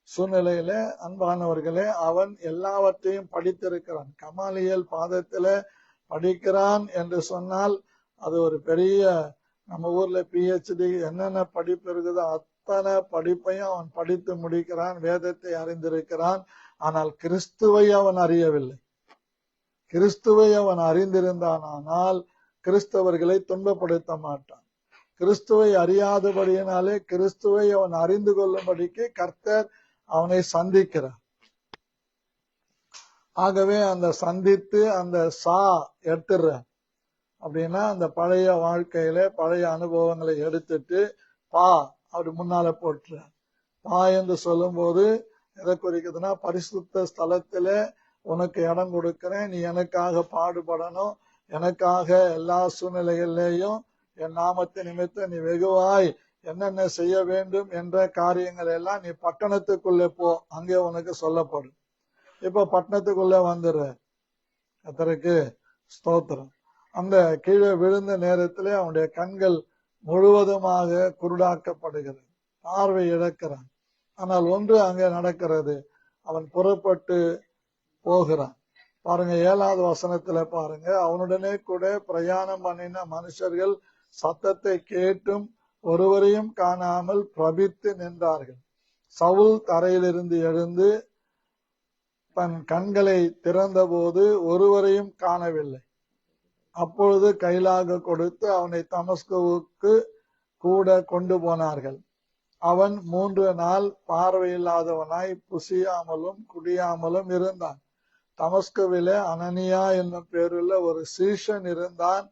Speaker 1: சூழ்நிலையில அன்பானவர்களே அவன் எல்லாவற்றையும் படித்திருக்கிறான். கமாலியேல் பாதத்தில படிக்கிறான் என்று சொன்னால் அது ஒரு பெரிய, நம்ம ஊர்ல PhD என்னென்ன படிப்பு இருக்குதோ அத்தனை படிப்பையும் அவன் படித்து முடிக்கிறான், வேதத்தை அறிந்திருக்கிறான். ஆனால் கிறிஸ்துவை அவன் அறியவில்லை. கிறிஸ்துவை அவன் அறிந்திருந்தானால் கிறிஸ்தவர்களை துன்பப்படுத்த மாட்டான். கிறிஸ்துவை அறியாதபடியினாலே கிறிஸ்துவை அவன் அறிந்து கொள்ளும்படிக்கு கர்த்தர் அவனை சந்திக்கிறார். ஆகவே அந்த சந்தித்து அந்த எடுத்துற அப்படின்னா அந்த பழைய வாழ்க்கையில பழைய அனுபவங்களை எடுத்துட்டு அப்படி முன்னால போட்டுறார். என்று சொல்லும் போது எதை குறிக்குதுன்னா, பரிசுத்த ஸ்தலத்தில உனக்கு இடம் கொடுக்கிறேன், நீ எனக்காக பாடுபடணும், எனக்காக எல்லா சூழ்நிலைகளிலேயும் என் நாமத்தை நிமித்தம் நீ வெகுவாய் என்னென்ன செய்ய வேண்டும் என்ற காரியங்கள் எல்லாம் நீ பட்டணத்துக்குள்ளே போ, அங்கே உனக்கு சொல்லப்படும். இப்ப பட்டணத்துக்குள்ள வந்துடுற. கர்த்தருக்கு ஸ்தோத்திரம். அந்த கீழே விழுந்த நேரத்திலே அவனுடைய கண்கள் முழுவதுமாக குருடாக்கப்படுகிறது, பார்வை இழக்கிறான். ஆனால் ஒன்று அங்கே நடக்கிறது, அவன் புறப்பட்டு போகிறான். பாருங்க 7வது வசனத்துல பாருங்க, அவனுடனே கூட பிரயாணம் பண்ணின மனுஷர்கள் சத்தத்தை கேட்டும் ஒருவரையும் காணாமல் பிரபித்து நின்றார்கள். சவுல் தரையிலிருந்து எழுந்து தன் கண்களை திறந்த போது ஒருவரையும் காணவில்லை. அப்பொழுது கைலாக கொடுத்து அவனை தமஸ்குவுக்கு கூட கொண்டு போனார்கள். அவன் 3 நாள் பார்வையில்லாதவனாய் புசியாமலும் குடியாமலும் இருந்தான். தமஸ்குவிலே அனனியா என்னும் பேருள்ள ஒரு சீஷன் இருந்தான்.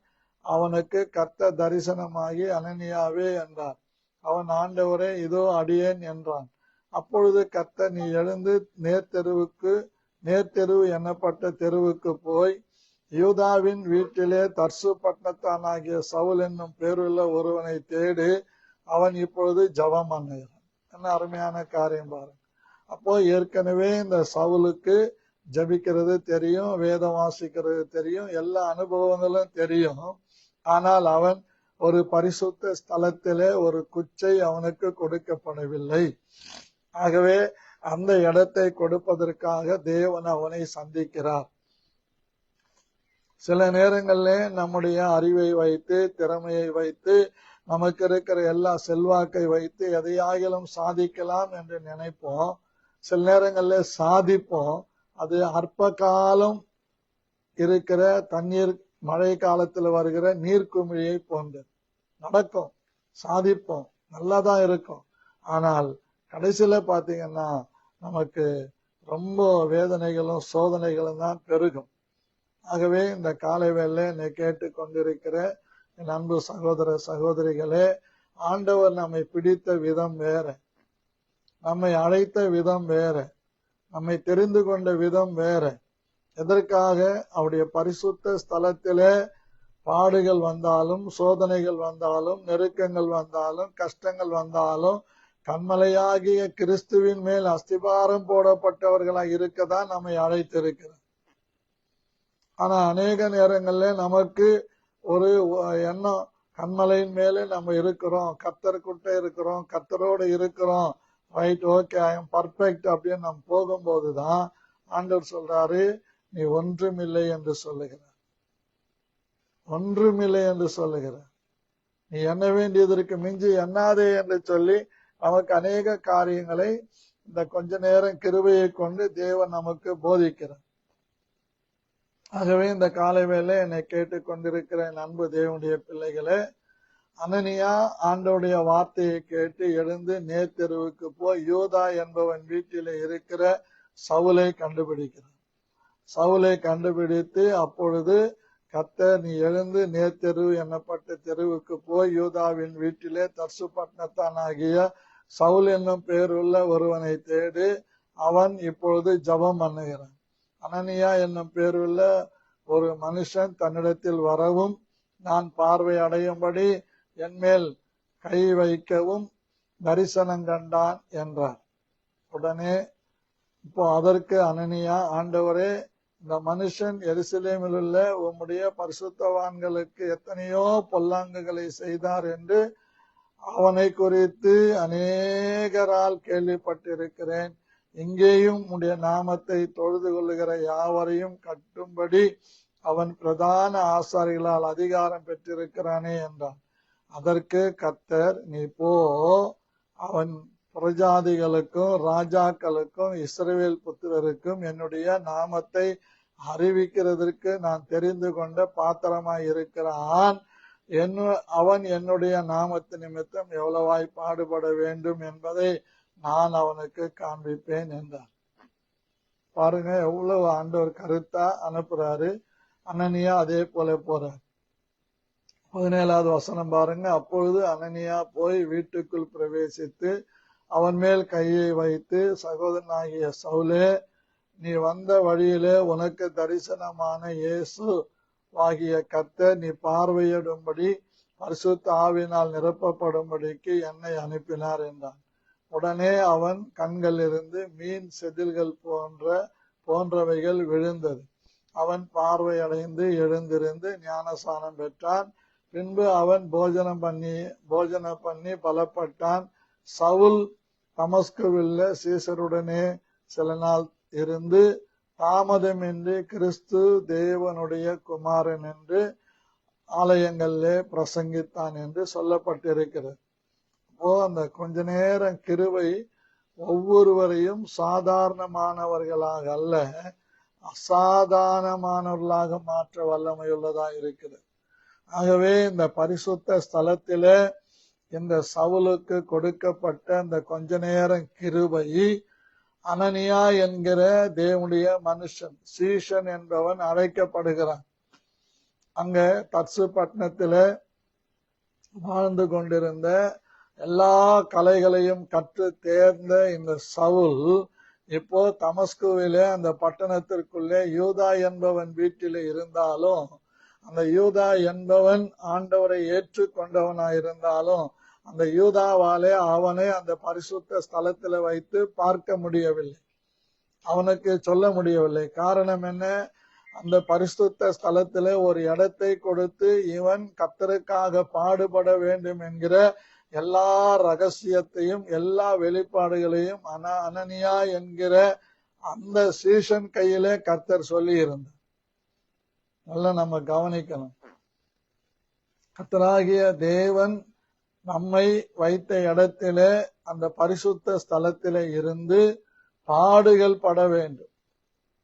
Speaker 1: அவனுக்கு கர்த்தர் தரிசனமாகி அனனியாவே என்றார். அவன் ஆண்டவரே இதோ அடியேன் என்றான். அப்பொழுது கர்த்தர் நீ எழுந்து நேர்த்தெருவு எண்ணப்பட்ட தெருவுக்கு போய் யூதாவின் வீட்டிலே தர்சு பட்டணத்தானாகிய சவுல் என்னும் பேருள்ள ஒருவனை தேடு, அவன் இப்பொழுது ஜெபம் பண்ணுகிறான். என்ன அருமையான காரியம் பாருங்க. அப்போ ஏற்கனவே இந்த சவுலுக்கு ஜபிக்கிறது தெரியும், வேதம் வாசிக்கிறது தெரியும், எல்லா அனுபவங்களும் தெரியும். ஆனால் அவன் ஒரு பரிசுத்த ஸ்தலத்திலே ஒரு குச்சை அவனுக்கு கொடுக்கப்படவில்லை. ஆகவே அந்த இடத்தை கொடுப்பதற்காக தேவன் அவனை சந்திக்கிறார். சில நேரங்களிலே நம்முடைய அறிவை வைத்து, திறமையை வைத்து, நமக்கு இருக்கிற எல்லா செல்வாக்கை வைத்து எதையாகிலும் சாதிக்கலாம் என்று நினைப்போம். சில நேரங்களில் சாதிப்போம். அது அற்ப காலம் இருக்கிற தண்ணீர், மழை காலத்தில் வருகிற நீர்க்குமிழியை போன்றது. நடக்கும், சாதிப்போம், நல்லாதான் இருக்கும். ஆனால் கடைசியில பாத்தீங்கன்னா நமக்கு ரொம்ப வேதனைகளும் சோதனைகளும் தான் பெருகும். ஆகவே இந்த காலை வேளை என்னை கேட்டு கொண்டிருக்கிற என் அன்பு சகோதர சகோதரிகளே, ஆண்டவர் நம்மை பிடித்த விதம் வேற, நம்மை அழைத்த விதம் வேற, நம்மை தெரிந்து கொண்ட விதம் வேற. எதற்காக? அவருடைய பரிசுத்த ஸ்தலத்திலே பாடுகள் வந்தாலும், சோதனைகள் வந்தாலும், நெருக்கங்கள் வந்தாலும், கஷ்டங்கள் வந்தாலும், கண்மலையாகிய கிறிஸ்துவின் மேல் அஸ்திபாரம் போடப்பட்டவர்களாக இருக்கதான் நம்மை அழைத்திருக்கிறார். ஆனா அநேக நேரங்கள்ல நமக்கு ஒரு எண்ணம், கண்மலையின் மேலே நம்ம இருக்கிறோம், கர்த்தர்கிட்ட இருக்கிறோம், கர்த்தரோடு இருக்கிறோம், right, okay, I am perfect அப்படின்னு நம்ம போகும்போதுதான் ஆண்டவர் சொல்றாரு, நீ ஒன்றுமில்லை என்று சொல்லுகிறார். ஒன்றுமில்லை என்று சொல்லுகிறார். நீ எண்ண வேண்டியதற்கு மிஞ்சி எண்ணாதே என்று சொல்லி நமக்கு அநேக காரியங்களை இந்த கொஞ்ச நேரம் கிருபையை கொண்டு தேவன் நமக்கு போதிக்கிறார். ஆகவே இந்த காலை வேளை என்னை கேட்டுக்கொண்டிருக்கிற என் அன்பு தேவனுடைய பிள்ளைகளே, அனனியா ஆண்டவருடைய வார்த்தையை கேட்டு எழுந்து நேர்த்தெருவுக்கு போய் யூதா என்பவன் வீட்டிலே இருக்கிற சவுலை கண்டுபிடிக்கிறார். சவுலை கண்டுபிடித்து அப்பொழுது கர்த்தர் நீ எழுந்து நேர்த்தெரு எண்ணப்பட்ட தெருவுக்கு போய் யூதாவின் வீட்டிலே தர்சு பட்டணத்தானாகிய சவுல் என்னும் பேருள்ள ஒருவனை தேடு, அவன் இப்பொழுது ஜெபம் பண்ணுகிறான். அனனியா என்னும் பேருள்ள ஒரு மனுஷன் தன்னிடத்தில் வரவும் நான் பார்வை அடையும்படி என்மேல் கை வைக்கவும் தரிசனம் கண்டான் என்றார். உடனே இப்போ அதற்கு அனனியா, ஆண்டவரே, இந்த மனுஷன் எருசலேமில் உள்ள உம்முடைய பரிசுத்தவான்களுக்கு எத்தனையோ பொல்லாங்குகளை செய்தார் என்று அவனை குறித்து அநேகரால் கேள்விப்பட்டிருக்கிறேன். இங்கேயும் உம்முடைய நாமத்தை தொழுது கொள்ளுகிற யாவரையும் கட்டும்படி அவன் பிரதான ஆசாரிகளால் அதிகாரம் பெற்றிருக்கிறானே என்றான். அதற்கு கர்த்தர், நீ போ, அவன் பிரஜாதிகளுக்கும் ராஜாக்களுக்கும் இஸ்ரவேல் புத்திரருக்கும் என்னுடைய நாமத்தை அறிவிக்கிறதற்கு நான் தெரிந்து கொண்ட பாத்திரமாய் இருக்கிறான். அவன் என்னுடைய நாமத்து நிமித்தம் எவ்வளவாய் பாடுபட வேண்டும் என்பதை நான் அவனுக்கு காண்பிப்பேன் என்றார். பாருங்க எவ்வளவு ஆண்டவர் கருத்தா அனுப்புறாரு. அனனியா அதே போல போறார். 17வது வசனம் பாருங்க. அப்பொழுது அனனியா போய் வீட்டுக்குள் பிரவேசித்து அவன் மேல் கையை வைத்து, சகோதரனாகிய சவுலே, நீ வந்த வழியிலே உனக்கு தரிசனமான இயேசு ஆகிய கர்த்தர் நீ பார்வையிடும்படி பரிசுத்த ஆவியினால் நிரப்பப்படும்படிக்கு என்னை அனுப்பினார் என்றான். உடனே அவன் கண்களிலிருந்து மீன் செதில்கள் போன்றவைகள் விழுந்தது. அவன் பார்வையடைந்து எழுந்திருந்து ஞானசானம் பெற்றான். பின்பு அவன் போஜனம் பண்ணி பலப்பட்டான். சவுல் தமஸ்குவிலுள்ள சீசருடனே சில நாள் இருந்து தாமதமின்றி கிறிஸ்து தேவனுடைய குமாரன் என்று ஆலயங்களிலே பிரசங்கித்தான் என்று சொல்லப்பட்டிருக்கிறது. அப்போ அந்த கொஞ்ச நேரம் கிருபை ஒவ்வொருவரையும் சாதாரணமானவர்களாக அல்ல, அசாதாரணமானவர்களாக மாற்ற வல்லமையுள்ளதா இருக்கிறது. ஆகவே இந்த பரிசுத்த ஸ்தலத்திலே இந்த சவுலுக்கு கொடுக்கப்பட்ட இந்த கொஞ்ச நேரம் கிருபை அனனியா என்கிற தேவனுடைய மனுஷன் சீஷன் என்பவன் அழைக்கப்படுகிறான். அங்க தர்சு பட்டணத்தில வாழ்ந்து கொண்டிருந்த எல்லா கலைகளையும் கற்று தேர்ந்த இந்த சவுல் இப்போ தமஸ்குவிலே அந்த பட்டணத்திற்குள்ளே யூதா என்பவன் வீட்டிலே இருந்தாலும், அந்த யூதா என்பவன் ஆண்டவரை ஏற்றுக்கொண்டவனாயிருந்தாலும் அந்த யூதாவாலே அவனை அந்த பரிசுத்த ஸ்தலத்துல வைத்து பார்க்க முடியவில்லை, அவனுக்கு சொல்ல முடியவில்லை. காரணம் என்ன? அந்த பரிசுத்த ஸ்தலத்திலே ஒரு இடத்தை கொடுத்து இவன் கர்த்தருக்காக பாடுபட வேண்டும் என்கிற எல்லா ரகசியத்தையும் எல்லா வெளிப்பாடுகளையும் அனனியா என்கிற அந்த சீஷன் கையிலே கர்த்தர் சொல்லி இருந்தார். நல்லா நம்ம கவனிக்கணும். கர்த்தராகிய தேவன் நம்மை வைத்த இடத்திலே அந்த பரிசுத்த ஸ்தலத்திலே இருந்து பாடுகள் பட வேண்டும்.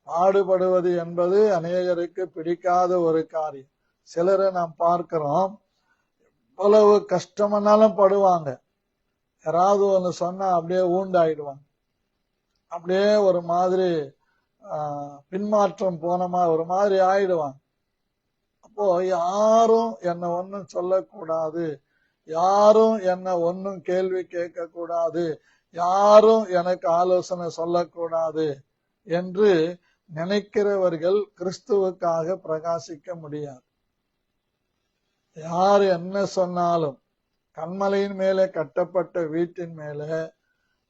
Speaker 1: பாடுபடுவது என்பது அநேகருக்கு பிடிக்காத ஒரு காரியம். சிலரை நாம் பார்க்கிறோம், எவ்வளவு கஷ்டமானாலும் படுவாங்க. யாராவது ஒன்று சொன்னா அப்படியே ஊண்டாயிடுவாங்க, அப்படியே ஒரு மாதிரி பின்மாற்றம் போனமா ஒரு மாதிரி ஆயிடுவாங்க. அப்போ யாரும் என்னை ஒன்னும் சொல்லக்கூடாது, யாரும் என்ன ஒன்னும் கேள்வி கேட்க கூடாது, யாரும் எனக்கு ஆலோசனை சொல்லக்கூடாது என்று நினைக்கிறவர்கள் கிறிஸ்துவுக்காக பிரகாசிக்க முடியாது. யார் என்ன சொன்னாலும், கண்மலையின் மேலே கட்டப்பட்ட வீட்டின் மேலே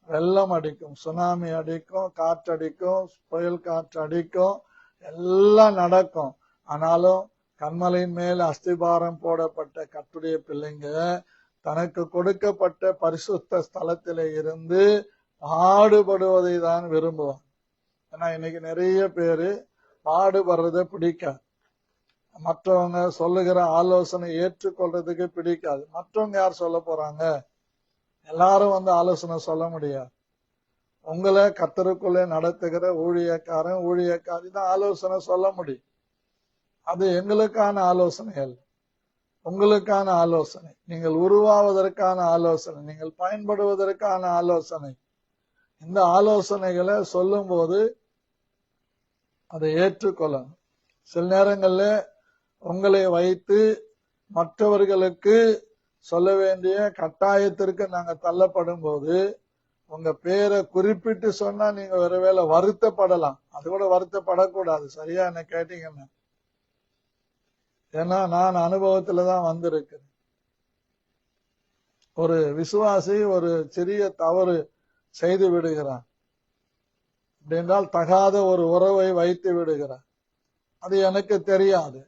Speaker 1: வெள்ளம் அடிக்கும், சுனாமி அடிக்கும், காற்றடிக்கும், புயல் காற்று அடிக்கும், எல்லாம் நடக்கும். ஆனாலும் கண்மலையின் மேல் அஸ்திபாரம் போடப்பட்ட கர்த்தருடைய பிள்ளைங்க தனக்கு கொடுக்கப்பட்ட பரிசுத்த ஸ்தலத்திலே இருந்து பாடுபடுவதை தான் விரும்புவான். ஏன்னா இன்னைக்கு நிறைய பேரு பாடுபடுறத பிடிக்காது, மற்றவங்க சொல்லுகிற ஆலோசனை ஏற்றுக்கொள்றதுக்கு பிடிக்காது. மற்றவங்க யார் சொல்ல போறாங்க? எல்லாரும் வந்து ஆலோசனை சொல்ல முடியாது. உங்களை கர்த்தருக்குள்ளே நடத்துகிற ஊழியக்காரி தான் ஆலோசனை சொல்ல முடியும். அது எங்களுக்கான ஆலோசனை அல்ல, உங்களுக்கான ஆலோசனை, நீங்கள் உருவாவதற்கான ஆலோசனை, நீங்கள் பயன்படுவதற்கான ஆலோசனை. இந்த ஆலோசனைகளை சொல்லும் போது அதை ஏற்றுக்கொள்ளணும். சில நேரங்கள்ல உங்களை வைத்து மற்றவர்களுக்கு சொல்ல வேண்டிய கட்டாயத்திற்கு நாங்க தள்ளப்படும் போது உங்க பேரை குறிப்பிட்டு சொன்னா நீங்க ஒருவேளை வருத்தப்படலாம். அது கூட வருத்தப்படக்கூடாது. சரியா என்ன கேட்டீங்கன்னா, ஏன்னா நான் அனுபவத்துலதான் வந்திருக்கிறேன். ஒரு விசுவாசி ஒரு சிறிய தவறு செய்து விடுகிறான் அப்படின்றால் தகாத ஒரு உறவை வைத்து விடுகிறான். அது எனக்கு தெரியாது.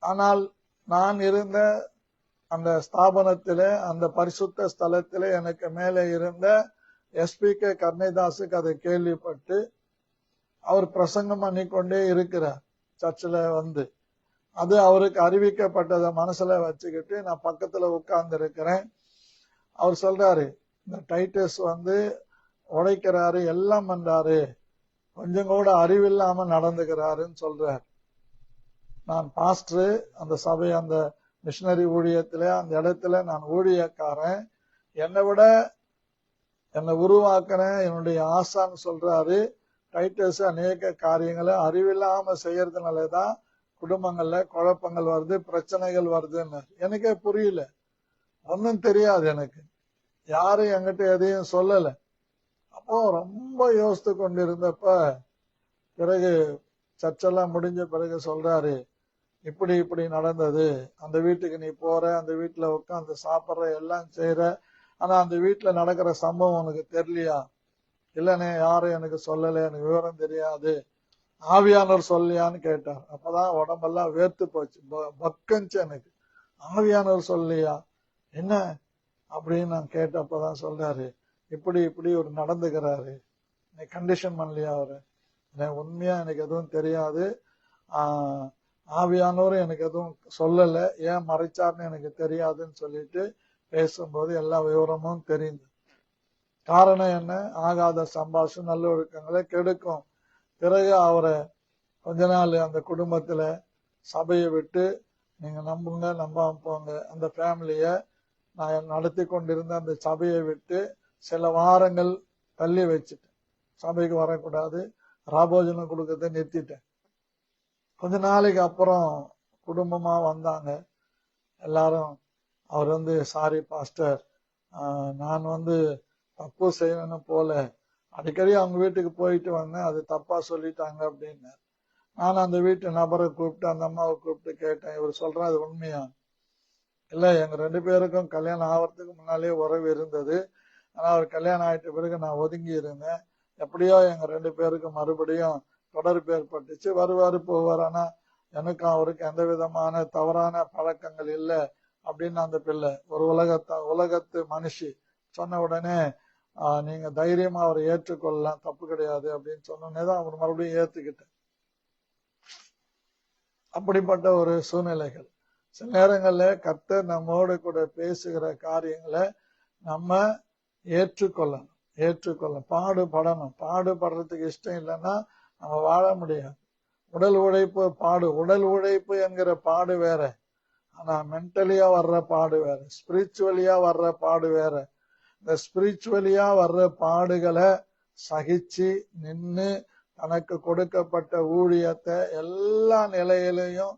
Speaker 1: ஆனால் நான் இருந்த அந்த ஸ்தாபனத்திலே, அந்த பரிசுத்த ஸ்தலத்திலே எனக்கு மேலே இருந்த SP.K. கர்ணதாசுக்கு அதை கேள்விப்பட்டு அவர் பிரசங்கம் பண்ணிக்கொண்டே இருக்கிறார் சர்ச்சில் வந்து. அது அவருக்கு அறிவிக்கப்பட்டதை மனசுல வச்சுக்கிட்டு நான் பக்கத்துல உட்கார்ந்து இருக்கிறேன். அவர் சொல்றாரு, இந்த டைட்டஸ் வந்து உடைக்கிறாரு, எல்லாம் பண்றாரு, கொஞ்சம் கூட அறிவில்லாம நடந்துக்கிறாருன்னு சொல்றாரு. நான் பாஸ்டர், அந்த சபை, அந்த மிஷனரி ஊழியத்திலே அந்த இடத்துல நான் ஊழியக்காரன், என்னை விட என்னை உருவாக்குறேன் என்னுடைய ஆசான்னு சொல்றாரு. டைட்டஸ் அநேக காரியங்களை அறிவில்லாம செய்யறதுனாலதான் குடும்பங்கள்ல குழப்பங்கள் வருது, பிரச்சனைகள் வருதுன்னு. எனக்கே புரியல, ஒன்னும் தெரியாது எனக்கு, யாரும் என்கிட்ட எதையும் சொல்லல. அப்போ ரொம்ப யோசித்து கொண்டிருந்தப்ப பிறகு சர்ச்செல்லாம் முடிஞ்ச பிறகு சொல்றாரு, இப்படி இப்படி நடந்தது, அந்த வீட்டுக்கு நீ போற, அந்த வீட்டுல உட்காந்து சாப்பிட்ற, எல்லாம் செய்யற, ஆனா அந்த வீட்டுல நடக்கிற சம்பவம் உனக்கு தெரியலையா? இல்லனே, யாரும் எனக்கு சொல்லல, எனக்கு விவரம் தெரியாது. ஆவியானவர் சொல்லியான்னு கேட்டார். அப்பதான் உடம்பெல்லாம் வேர்த்து போச்சு, பக்கஞ்சு எனக்கு. ஆவியானவர் சொல்லியா? என்ன அப்படின்னு நான் கேட்டப்பதான் சொல்றாரு, இப்படி இப்படி ஒரு நடந்துக்கிறாரு, நீ கண்டிஷன் பண்ணலையா அவரு? உண்மையா எனக்கு எதுவும் தெரியாது, ஆவியானவரும் எனக்கு எதுவும் சொல்லல, ஏன் மறைச்சார்னு எனக்கு தெரியாதுன்னு சொல்லிட்டு பேசும்போது எல்லா விவரமும் தெரியுது. காரணம் என்ன? ஆகாத சம்பாஷம் நல்லொழுக்கங்களை கெடுக்கும். பிறகு அவரை கொஞ்ச நாள் அந்த குடும்பத்துல சபையை விட்டு, நீங்க நம்புங்க நம்பாம போங்க, அந்த ஃபேமிலிய நான் நடத்தி கொண்டிருந்த அந்த சபையை விட்டு சில வாரங்கள் தள்ளி வச்சுட்டேன். சபைக்கு வரக்கூடாது, ராபோஜனம் கொடுக்கறத நிறுத்திட்டேன். கொஞ்ச நாளைக்கு அப்புறம் குடும்பமா வந்தாங்க எல்லாரும். அவர் சாரி பாஸ்டர், நான் தப்பு செய்யணும்னு போல, அடிக்கடி அவங்க வீட்டுக்கு போயிட்டு வந்தேன், அது தப்பா சொல்லிட்டாங்க அப்படின்னு. நான் அந்த வீட்டு நபரை கூப்பிட்டு, அந்த அம்மாவை கூப்பிட்டு கேட்டேன், இவர் சொல்றேன் அது உண்மையா? இல்ல, எங்க 2 பேருக்கும் கல்யாணம் ஆகிறதுக்கு முன்னாலே உறவு இருந்தது, ஆனா அவர் கல்யாணம் ஆயிட்ட பிறகு நான் ஒதுங்கி இருந்தேன். எப்படியோ எங்க 2 பேருக்கும் மறுபடியும் தொடர்பு ஏற்பட்டுச்சு, வருவாரு போவார், ஆனா எனக்கும் அவருக்கு எந்த விதமான தவறான பழக்கங்கள் இல்லை அப்படின்னு அந்த பிள்ளை, ஒரு உலகத்து மனுஷி சொன்ன உடனே, நீங்க தைரியமா அவரை ஏற்றுக்கொள்ளலாம், தப்பு கிடையாது அப்படின்னு சொன்னோடனேதான் அவர் மறுபடியும் ஏத்துக்கிட்டேன். அப்படிப்பட்ட ஒரு சூழ்நிலைகள். சில நேரங்கள்ல கர்த்தர் நம்மோடு கூட பேசுகிற காரியங்களை நம்ம ஏற்றுக்கொள்ளணும், பாடுபடணும். பாடுபடுறதுக்கு இஷ்டம் இல்லைன்னா நம்ம வாழ முடியாது. உடல் உழைப்பு என்கிற பாடு வேற, ஆனா மென்டலியா வர்ற பாடு வேற, ஸ்பிரிச்சுவலியா வர்ற பாடு வேற. இந்த ஸ்பிரிச்சுவலியா வர்ற பாடுகளை சகிச்சு நின்று தனக்கு கொடுக்கப்பட்ட ஊழியத்தை எல்லா நிலையிலையும்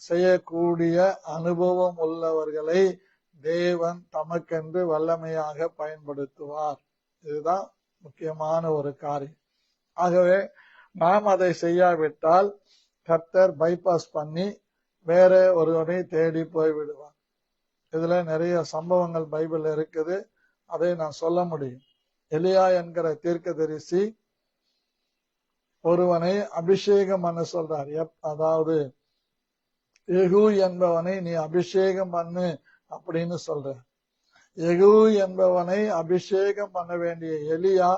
Speaker 1: செய்யக்கூடிய அனுபவம் உள்ளவர்களை தேவன் தமக்கென்று வல்லமையாக பயன்படுத்துவார். இதுதான் முக்கியமான ஒரு காரியம். ஆகவே நாம் அதை செய்யாவிட்டால் கர்த்தர் பைபாஸ் பண்ணி வேற ஒருவனை தேடி போய்விடுவார். இதுல நிறைய சம்பவங்கள் பைபிள் இருக்குது, அதை நான் சொல்ல முடியும். எலியா என்கிற தீர்க்கதரிசி ஒருவனை அபிஷேகம் பண்ண சொல்றார். அதாவது யெகூ என்பவனை நீ அபிஷேகம் பண்ணு அப்படின்னு சொல்ற. யெகூ என்பவனை அபிஷேகம் பண்ண வேண்டிய எலியா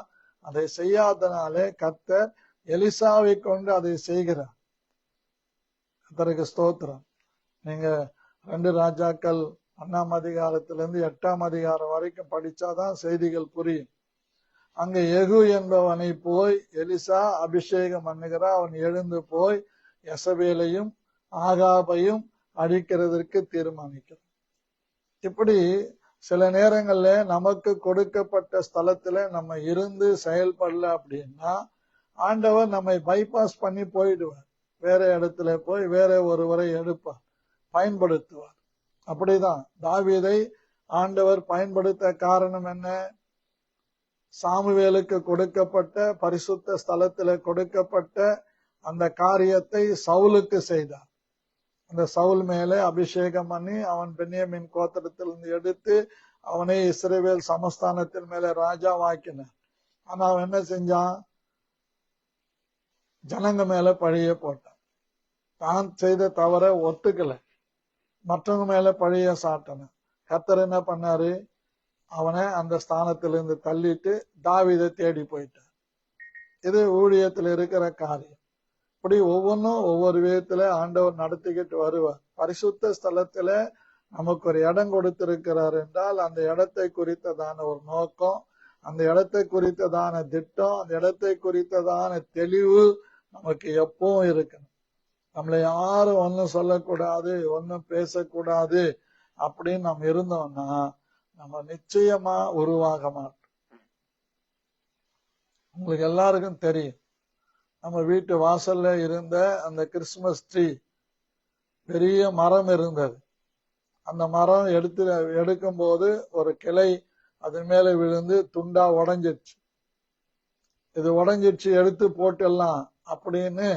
Speaker 1: அதை செய்யாதனாலே கர்த்தர் எலிசாவை கொண்டு அதை செய்கிறார். கர்த்தருக்கு ஸ்தோத்திரம். நீங்க 2 ராஜாக்கள் 1ஆம் அதிகாரத்திலிருந்து 8ஆம் அதிகாரம் வரைக்கும் படிச்சாதான் செய்திகள் புரியும். அங்க யெகூ என்பவனை போய் எலிசா அபிஷேகம் பண்ணுகிறா. அவன் எழுந்து போய் யெசபேலையும் ஆகாபையும் அழிக்கிறதற்கு தீர்மானிக்கிறான். இப்படி சில நேரங்கள்ல நமக்கு கொடுக்கப்பட்ட ஸ்தலத்துல நம்ம இருந்து செயல்படல அப்படின்னா ஆண்டவர் நம்மை பைபாஸ் பண்ணி போயிடுவார். வேற இடத்துல போய் வேற ஒருவரை எடுப்பார், பயன்படுத்துவார். அப்படிதான் தாவீதை ஆண்டவர் பயன்படுத்த காரணம் என்ன? சாமுவேலுக்கு கொடுக்கப்பட்ட பரிசுத்த ஸ்தலத்துல கொடுக்கப்பட்ட அந்த காரியத்தை சவுலுக்கு செய்தார். அந்த சவுல் மேலே அபிஷேகம் பண்ணி அவன் பென்யமீன் கோத்திரத்திலிருந்து எடுத்து அவனை இஸ்ரவேல் சமஸ்தானத்தின் மேலே ராஜாவாக்கினார். ஆனா அவன் என்ன செஞ்சான்? ஜனங்க மேல பழிய போட்டான். தான் செய்த தவற ஒத்துக்கல, மற்றவங்க மேல பழிய சாட்டன. கர்த்தர் என்ன பண்ணாரு? அவனை அந்த ஸ்தானத்திலிருந்து தள்ளிட்டு தாவீதை தேடி போயிட்டார். இது ஊழியத்தில் இருக்கிற காரியம். இப்படி ஒவ்வொன்றும் ஒவ்வொரு விதத்துல ஆண்டவர் நடத்திக்கிட்டு வருவார். பரிசுத்த ஸ்தலத்துல நமக்கு ஒரு இடம் கொடுத்திருக்கிறார் என்றால் அந்த இடத்தை குறித்ததான ஒரு நோக்கம், அந்த இடத்தை குறித்ததான திட்டம், அந்த இடத்தை குறித்ததான தெளிவு நமக்கு எப்பவும் இருக்கணும். நம்மளை யாரும் ஒன்னும் சொல்லக்கூடாது, ஒன்னும் பேசக்கூடாது அப்படின்னு நம்ம இருந்தோம்னா நம்ம நிச்சயமா உருவாக மாட்டோம். உங்களுக்கு எல்லாருக்கும் தெரியும், நம்ம வீட்டு வாசல்ல இருந்த அந்த கிறிஸ்துமஸ் ட்ரீ, பெரிய மரம் இருந்தது. அந்த மரம் எடுக்கும் போது ஒரு கிளை அதன் மேல விழுந்து துண்டா உடைஞ்சிடுச்சு. இது உடைஞ்சிடுச்சு, எடுத்து போட்டுடலாம் அப்படின்னு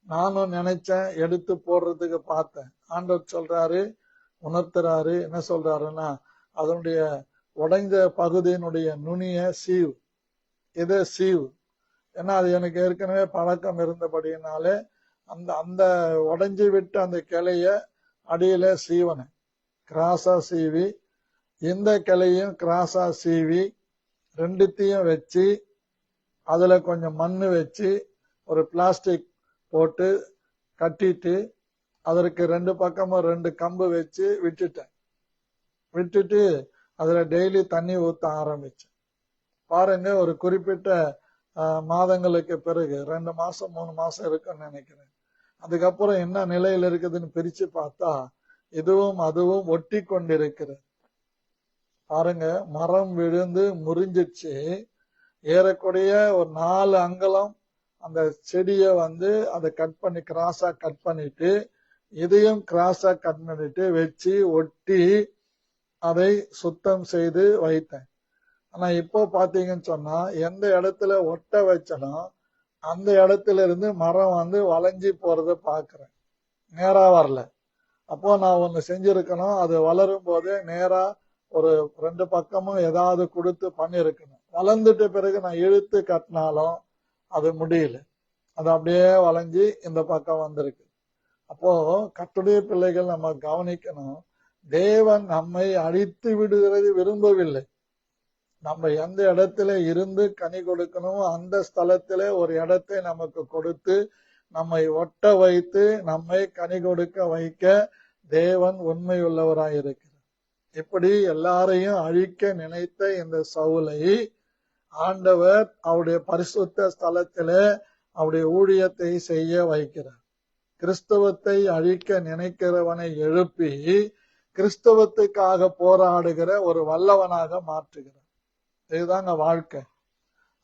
Speaker 1: நானும் நினைச்சேன், எடுத்து போடுறதுக்கு பார்த்தேன். ஆண்டவர் சொல்றாரு, உணர்த்துறாரு. என்ன சொல்றாருன்னா, அதனுடைய உடைந்த பகுதியினுடைய நுனிய சீவ், இதை சீவ். ஏன்னா அது எனக்கு ஏற்கனவே பழக்கம் இருந்தபடியினாலே அந்த அந்த உடைஞ்சு விட்டு அந்த கிளைய அடியில சீவனை கிராஸா சீவி, இந்த கிளையும் கிராஸா சீவி ரெண்டுத்தையும் வச்சு அதுல கொஞ்சம் மண்ணு வச்சு ஒரு பிளாஸ்டிக் போட்டு கட்டிட்டு அதற்கு ரெண்டு பக்கமும் 2 கம்பு வச்சு விட்டுட்டு அதுல டெய்லி தண்ணி ஊத்த ஆரம்பிச்சேன். பாருங்க, ஒரு குறிப்பிட்ட மாதங்களுக்கு பிறகு 2 மாசம் 3 மாசம் இருக்குன்னு நினைக்கிறேன். அதுக்கப்புறம் என்ன நிலையில இருக்குதுன்னு பிரிச்சு பார்த்தா இதுவும் அதுவும் ஒட்டி கொண்டிருக்கிறது. பாருங்க, மரம் விழுந்து முறிஞ்சிடுச்சு. ஏறக்குறைய ஒரு 4 அங்குலம் அந்த செடியை அதை கட் பண்ணி கிராஸா கட் பண்ணிட்டு இதையும் கிராஸா கட் பண்ணிட்டு வச்சு ஒட்டி அதை சுத்தம் செய்து வைத்தேன். ஆனா இப்போ பாத்தீங்கன்னு சொன்னா எந்த இடத்துல ஒட்ட வச்சனோ அந்த இடத்துல இருந்து மரம் வளைஞ்சி போறத பாக்குறேன். நேரா வரல. அப்போ நான் ஒண்ணு செஞ்சிருக்கணும், அது வளரும் போதே நேரா ஒரு 2 பக்கமும் ஏதாவது கொடுத்து பண்ணிருக்கணும். வளர்ந்துட்ட பிறகு நான் இழுத்து கட்டினாலும் அது முடியல. அது அப்படியே வளைஞ்சி இந்த பக்கம் வந்திருக்கு. அப்போ கர்த்தருடைய பிள்ளைகள் நம்ம கவனிக்கணும், தேவன் நம்மை அழித்து விடுகிறது விரும்பவில்லை. நம்ம எந்த இடத்துல இருந்து கனி கொடுக்கணுமோ அந்த ஸ்தலத்துல ஒரு இடத்தை நமக்கு கொடுத்து நம்மை ஒட்ட வைத்து நம்மை கனி கொடுக்க வைக்க தேவன் உண்மை உள்ளவராயிருக்கிறார். இப்படி எல்லாரையும் அழிக்க நினைத்த இந்த சவுலை ஆண்டவர் அவருடைய பரிசுத்த ஸ்தலத்தில அவருடைய ஊழியத்தை செய்ய வைக்கிறார். கிறிஸ்தவத்தை அழிக்க நினைக்கிறவனை எழுப்பி கிறிஸ்தவத்துக்காக போராடுகிற ஒரு வல்லவனாக மாற்றுகிறார். இதுதாங்க வாழ்க்கை.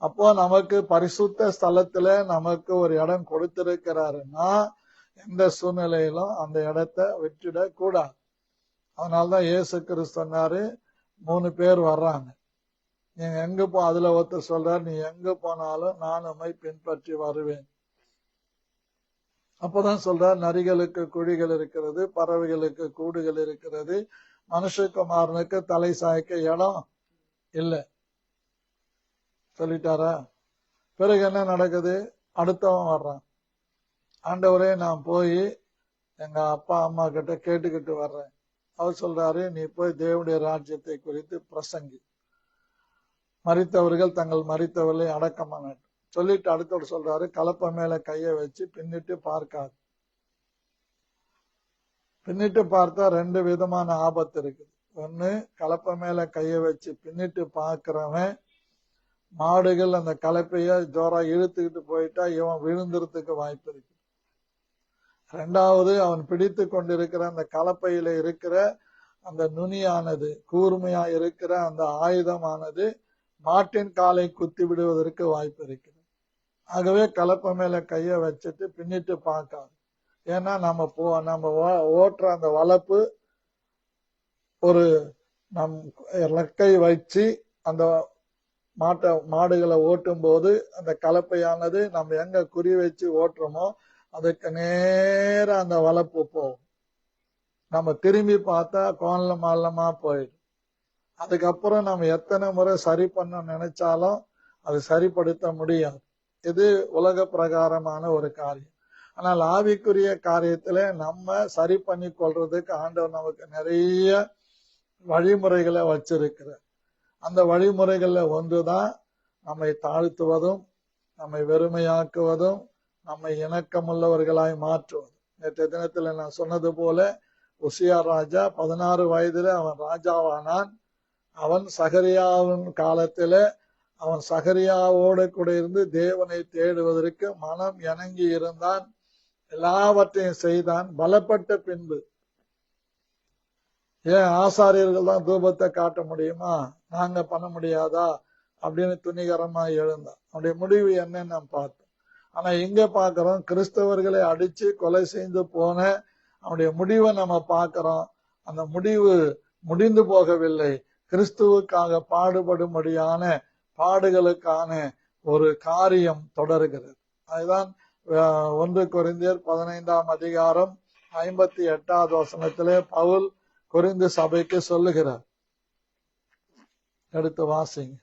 Speaker 1: அப்போ நமக்கு பரிசுத்த ஸ்தலத்துல நமக்கு ஒரு இடம் கொடுத்திருக்கிறாருன்னா எந்த சூழ்நிலையிலும் அந்த இடத்தை விட்டுடக் கூடாது. அதனால்தான் இயேசு கிறிஸ்து சொன்னாரு, 3 பேர் வர்றாங்க, நீங்க எங்க அதுல ஒருத்தர் சொல்றாரு, நீ எங்க போனாலும் நான் உம்மை பின்பற்றி வருவேன். அப்பதான் சொல்றார், நரிகளுக்கு குழிகள் இருக்கிறது, பறவைகளுக்கு கூடுகள் இருக்கிறது, மனுஷகுமாரனுக்கு தலை சாய்க்க இடம் இல்லை சொல்லிட்டாரா? பிறகு என்ன நடக்குது? அடுத்தவன் வர்றான். ஆண்டவரே, நான் போய் எங்க அப்பா அம்மா கிட்ட கேட்டுக்கிட்டு வர்றேன். அவர் சொல்றாரு, நீ போய் தேவனுடைய ராஜ்யத்தை குறித்து பிரசங்கி, மரித்தவர்கள் தங்கள் மரித்தவர்களை அடக்கமான சொல்லிட்டு அடுத்தவர் சொல்றாரு, கலப்ப மேல கைய வச்சு பின்னிட்டு பார்க்காது. பின்னிட்டு பார்த்தா 2 விதமான ஆபத்து இருக்குது. ஒண்ணு, கலப்ப மேல கைய வச்சு பின்னிட்டு பார்க்கிறவன் மாடுகள் அந்த கலப்பைய ஜோரா இழுத்துக்கிட்டு போயிட்டா இவன் விழுந்துறதுக்கு வாய்ப்பு இருக்கு. 2வது, அவன் பிடித்து கொண்டிருக்கிற அந்த கலப்பையில இருக்கிற அந்த நுனியானது, கூர்மையா இருக்கிற அந்த ஆயுதமானது மாட்டின் காலை குத்தி விடுவதற்கு வாய்ப்பு இருக்கிறது. ஆகவே கலப்பை மேல கைய வச்சுட்டு பின்னிட்டு பார்க்காது. ஏன்னா நம்ம ஓட்டுற அந்த வளர்ப்பு ஒரு நம் ரெக்கை வச்சு அந்த மாடுகளை ஓட்டும் போது அந்த கலப்பையானது நம்ம எங்க குறி வச்சு ஓட்டுறோமோ அதுக்கு நேரம் அந்த வளர்ப்பு போகும். நம்ம திரும்பி பார்த்தா கோணல மாலமா போயிடும். அதுக்கப்புறம் நம்ம எத்தனை முறை சரி பண்ண நினைச்சாலும் அது சரிப்படுத்த முடியாது. இது உலக பிரகாரமான ஒரு காரியம். ஆனால் ஆவிக்குரிய காரியத்துல நம்ம சரி பண்ணி கொள்றதுக்கு ஆண்டவர் நமக்கு நிறைய வழிமுறைகளை வச்சிருக்கிறார். அந்த வழிமுறைகள்ல ஒன்றுதான் நம்மை தாழ்த்துவதும் நம்மை வெறுமையாக்குவதும் நம்மை இணக்கமுள்ளவர்களாய் மாற்றுவதும். நேற்றைய தினத்துல நான் சொன்னது போல உசியா ராஜா 16 வயதுல அவன் ராஜாவானான். அவன் சகரியாவின் காலத்துல அவன் சகரியாவோடு கூட இருந்து தேவனை தேடுவதற்கு மனம் இணங்கி இருந்தான், எல்லாவற்றையும் செய்தான். பலப்பட்ட பின்பு ஏன் ஆசாரியர்கள் தான் தூபத்தை காட்ட முடியுமா, நாங்க பண்ண முடியாதா அப்படின்னு துணிகரமா எழுந்தான். அவனுடைய முடிவு என்னன்னு நாம் பார்த்தோம். ஆனா இங்க பாக்குறோம், கிறிஸ்தவர்களை அடிச்சு கொலை செய்து போன அவனுடைய முடிவை நம்ம பார்க்கிறோம். அந்த முடிவு முடிந்து போகவில்லை. கிறிஸ்துவுக்காக பாடுபடும்படியான பாடுகளுக்கான ஒரு காரியம் தொடர்கிறது. அதுதான் 1 கொரிந்தியர் 15ஆம் அதிகாரம் 58வது வசனத்திலே பவுல் கொரிந்து சபைக்கு சொல்லுகிறார். எடுத்து வாசிங்க.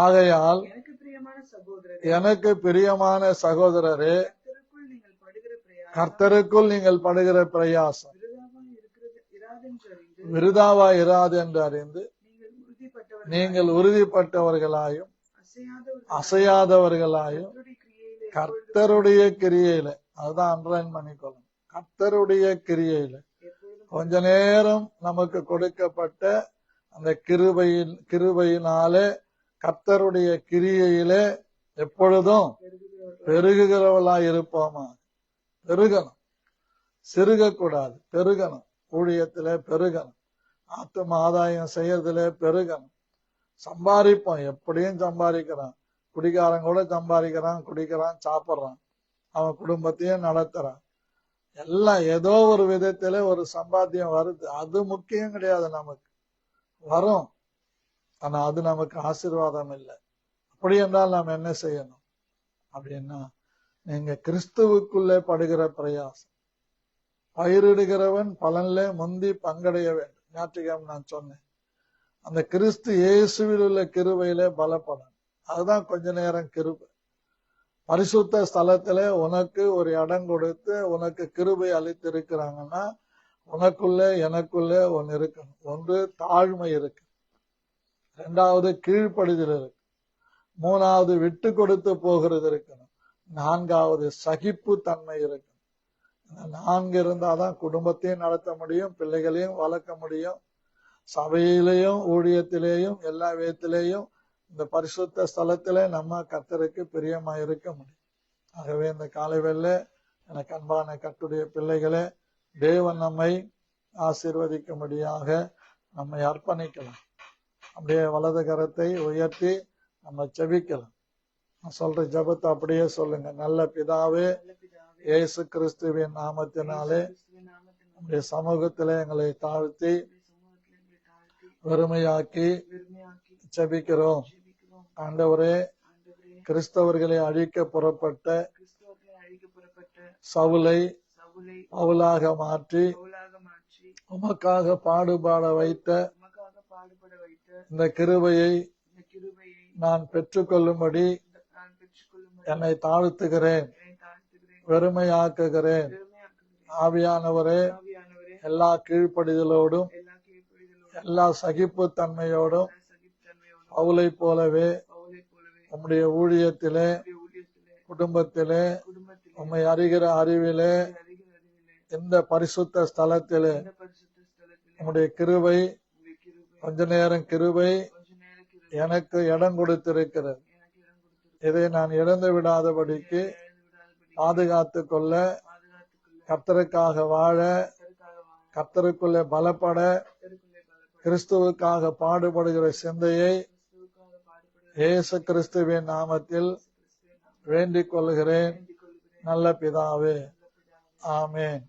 Speaker 1: ஆகையால் எனக்கு பிரியமான சகோதரரே, கர்த்தருக்குள் நீங்கள் படுகிற பிரயாசம் விருதாவா இராது என்று அறிந்து நீங்கள் உறுதிப்பட்டவர்களாயும் அசையாதவர்களாயும் கர்த்தருடைய கிரியையில, அதுதான் அண்டர்லைன் பண்ணிக்கொள்ளும், கர்த்தருடைய கிரியையில கொஞ்ச நேரம் நமக்கு கொடுக்கப்பட்ட அந்த கிருபையினாலே கர்த்தருடைய கிரியையிலே எப்பொழுதும் பெருகுகிறவளாய் இருப்போமா. பெருகணும், சிறுகக்கூடாது, பெருகணும். ஊழியத்திலே பெருகணும், ஆத்தும ஆதாயம் செய்யறதுல பெருகணும். சம்பாதிப்போம், எப்படியும் சம்பாதிக்கிறான். குடிகாரன் கூட சம்பாதிக்கிறான், குடிக்கிறான், சாப்பிட்றான், அவன் குடும்பத்தையும் நடத்துறான். எல்லாம் ஏதோ ஒரு விதத்தில ஒரு சம்பாத்தியம் வருது. அது முக்கியம் கிடையாது, நமக்கு வரும், ஆனா அது நமக்கு ஆசீர்வாதம் இல்லை. அப்படி என்றால் நாம் என்ன செய்யணும் அப்படின்னா, நீங்க கிறிஸ்துவுக்குள்ளே படுகிற பிரயாசம். பயிரிடுகிறவன் பலன்ல முந்தி பங்கடைய வேண்டும். ஞாயிற்றுக்கிழமை நான் சொன்னேன், அந்த கிறிஸ்து இயேசுவில் உள்ள கிருபையிலே பலப்படும். அதுதான் கொஞ்ச நேரம் கிருபை. பரிசுத்த ஸ்தலத்துல உனக்கு ஒரு இடம் கொடுத்து உனக்கு கிருபை அளித்திருக்கிறாங்கன்னா, உனக்குள்ள எனக்குள்ள ஒன்னு இருக்கணும். ஒன்று தாழ்மை இருக்கு, 2வது கீழ்ப்படுதல் இருக்கு, 3வது விட்டு கொடுத்து போகிறது இருக்கணும், 4வது சகிப்பு தன்மை இருக்கு. 4 இருந்தாதான் குடும்பத்தையும் நடத்த முடியும், பிள்ளைகளையும் வளர்க்க முடியும், சபையிலையும் ஊழியத்திலேயும் எல்லா விதத்திலேயும் இந்த பரிசுத்த ஸ்தலத்திலே நம்ம கர்த்தருக்கு பிரியமா இருக்க முடியும். ஆகவே இந்த காலை வேளை எனக்கு அன்பான கர்த்தருடைய பிள்ளைகளே, தேவன் நம்மை ஆசீர்வதிக்கும்படியாக நம்மை அர்ப்பணிக்கலாம். அப்படியே வலது கரத்தை உயர்த்தி நம்ம ஜெபிக்கலாம். நான் சொல்ற ஜெபத்தை அப்படியே சொல்லுங்க. நல்ல பிதாவே, இயேசு கிறிஸ்துவின் நாமத்தினாலே நம்முடைய சமூகத்திலே எங்களை தாழ்த்தி வெறுமையாக்கி ஜெபிக்கிறோம். ஆண்டவரே, கிறிஸ்தவர்களை அழிக்க புறப்பட்ட சவுலை பவுலாக மாற்றி உமக்காக பாடுபாட வைத்த இந்த கிருபையை நான் பெற்றுக்கொள்ளும்படி என்னை தாழ்த்துகிறேன், வெறுமையாக்குகிறேன். ஆவியானவரே, எல்லா கீழ்ப்படிதலோடும் எல்லா சகிப்பு தன்மையோடும் பவுலை போலவே உம்முடைய ஊழியத்திலே, குடும்பத்திலே, உம்மை அறிகிற அறிவிலே, இந்த பரிசுத்த ஸ்தலத்திலே உம்முடைய கிருபை, கொஞ்ச நேரம் கிருபை எனக்கு இடம் கொடுத்திருக்கிறது. இதை நான் இழந்து விடாதபடிக்கு பாதுகாத்து கொள்ள, கர்த்தருக்காக வாழ, கர்த்தருக்குள்ளே பலப்பட, கிறிஸ்துவுக்காக பாடுபடுகிற சிந்தையை இயேசு கிறிஸ்துவின் நாமத்தில் வேண்டிக் கொள்கிறேன். நல்ல பிதாவே, ஆமென்.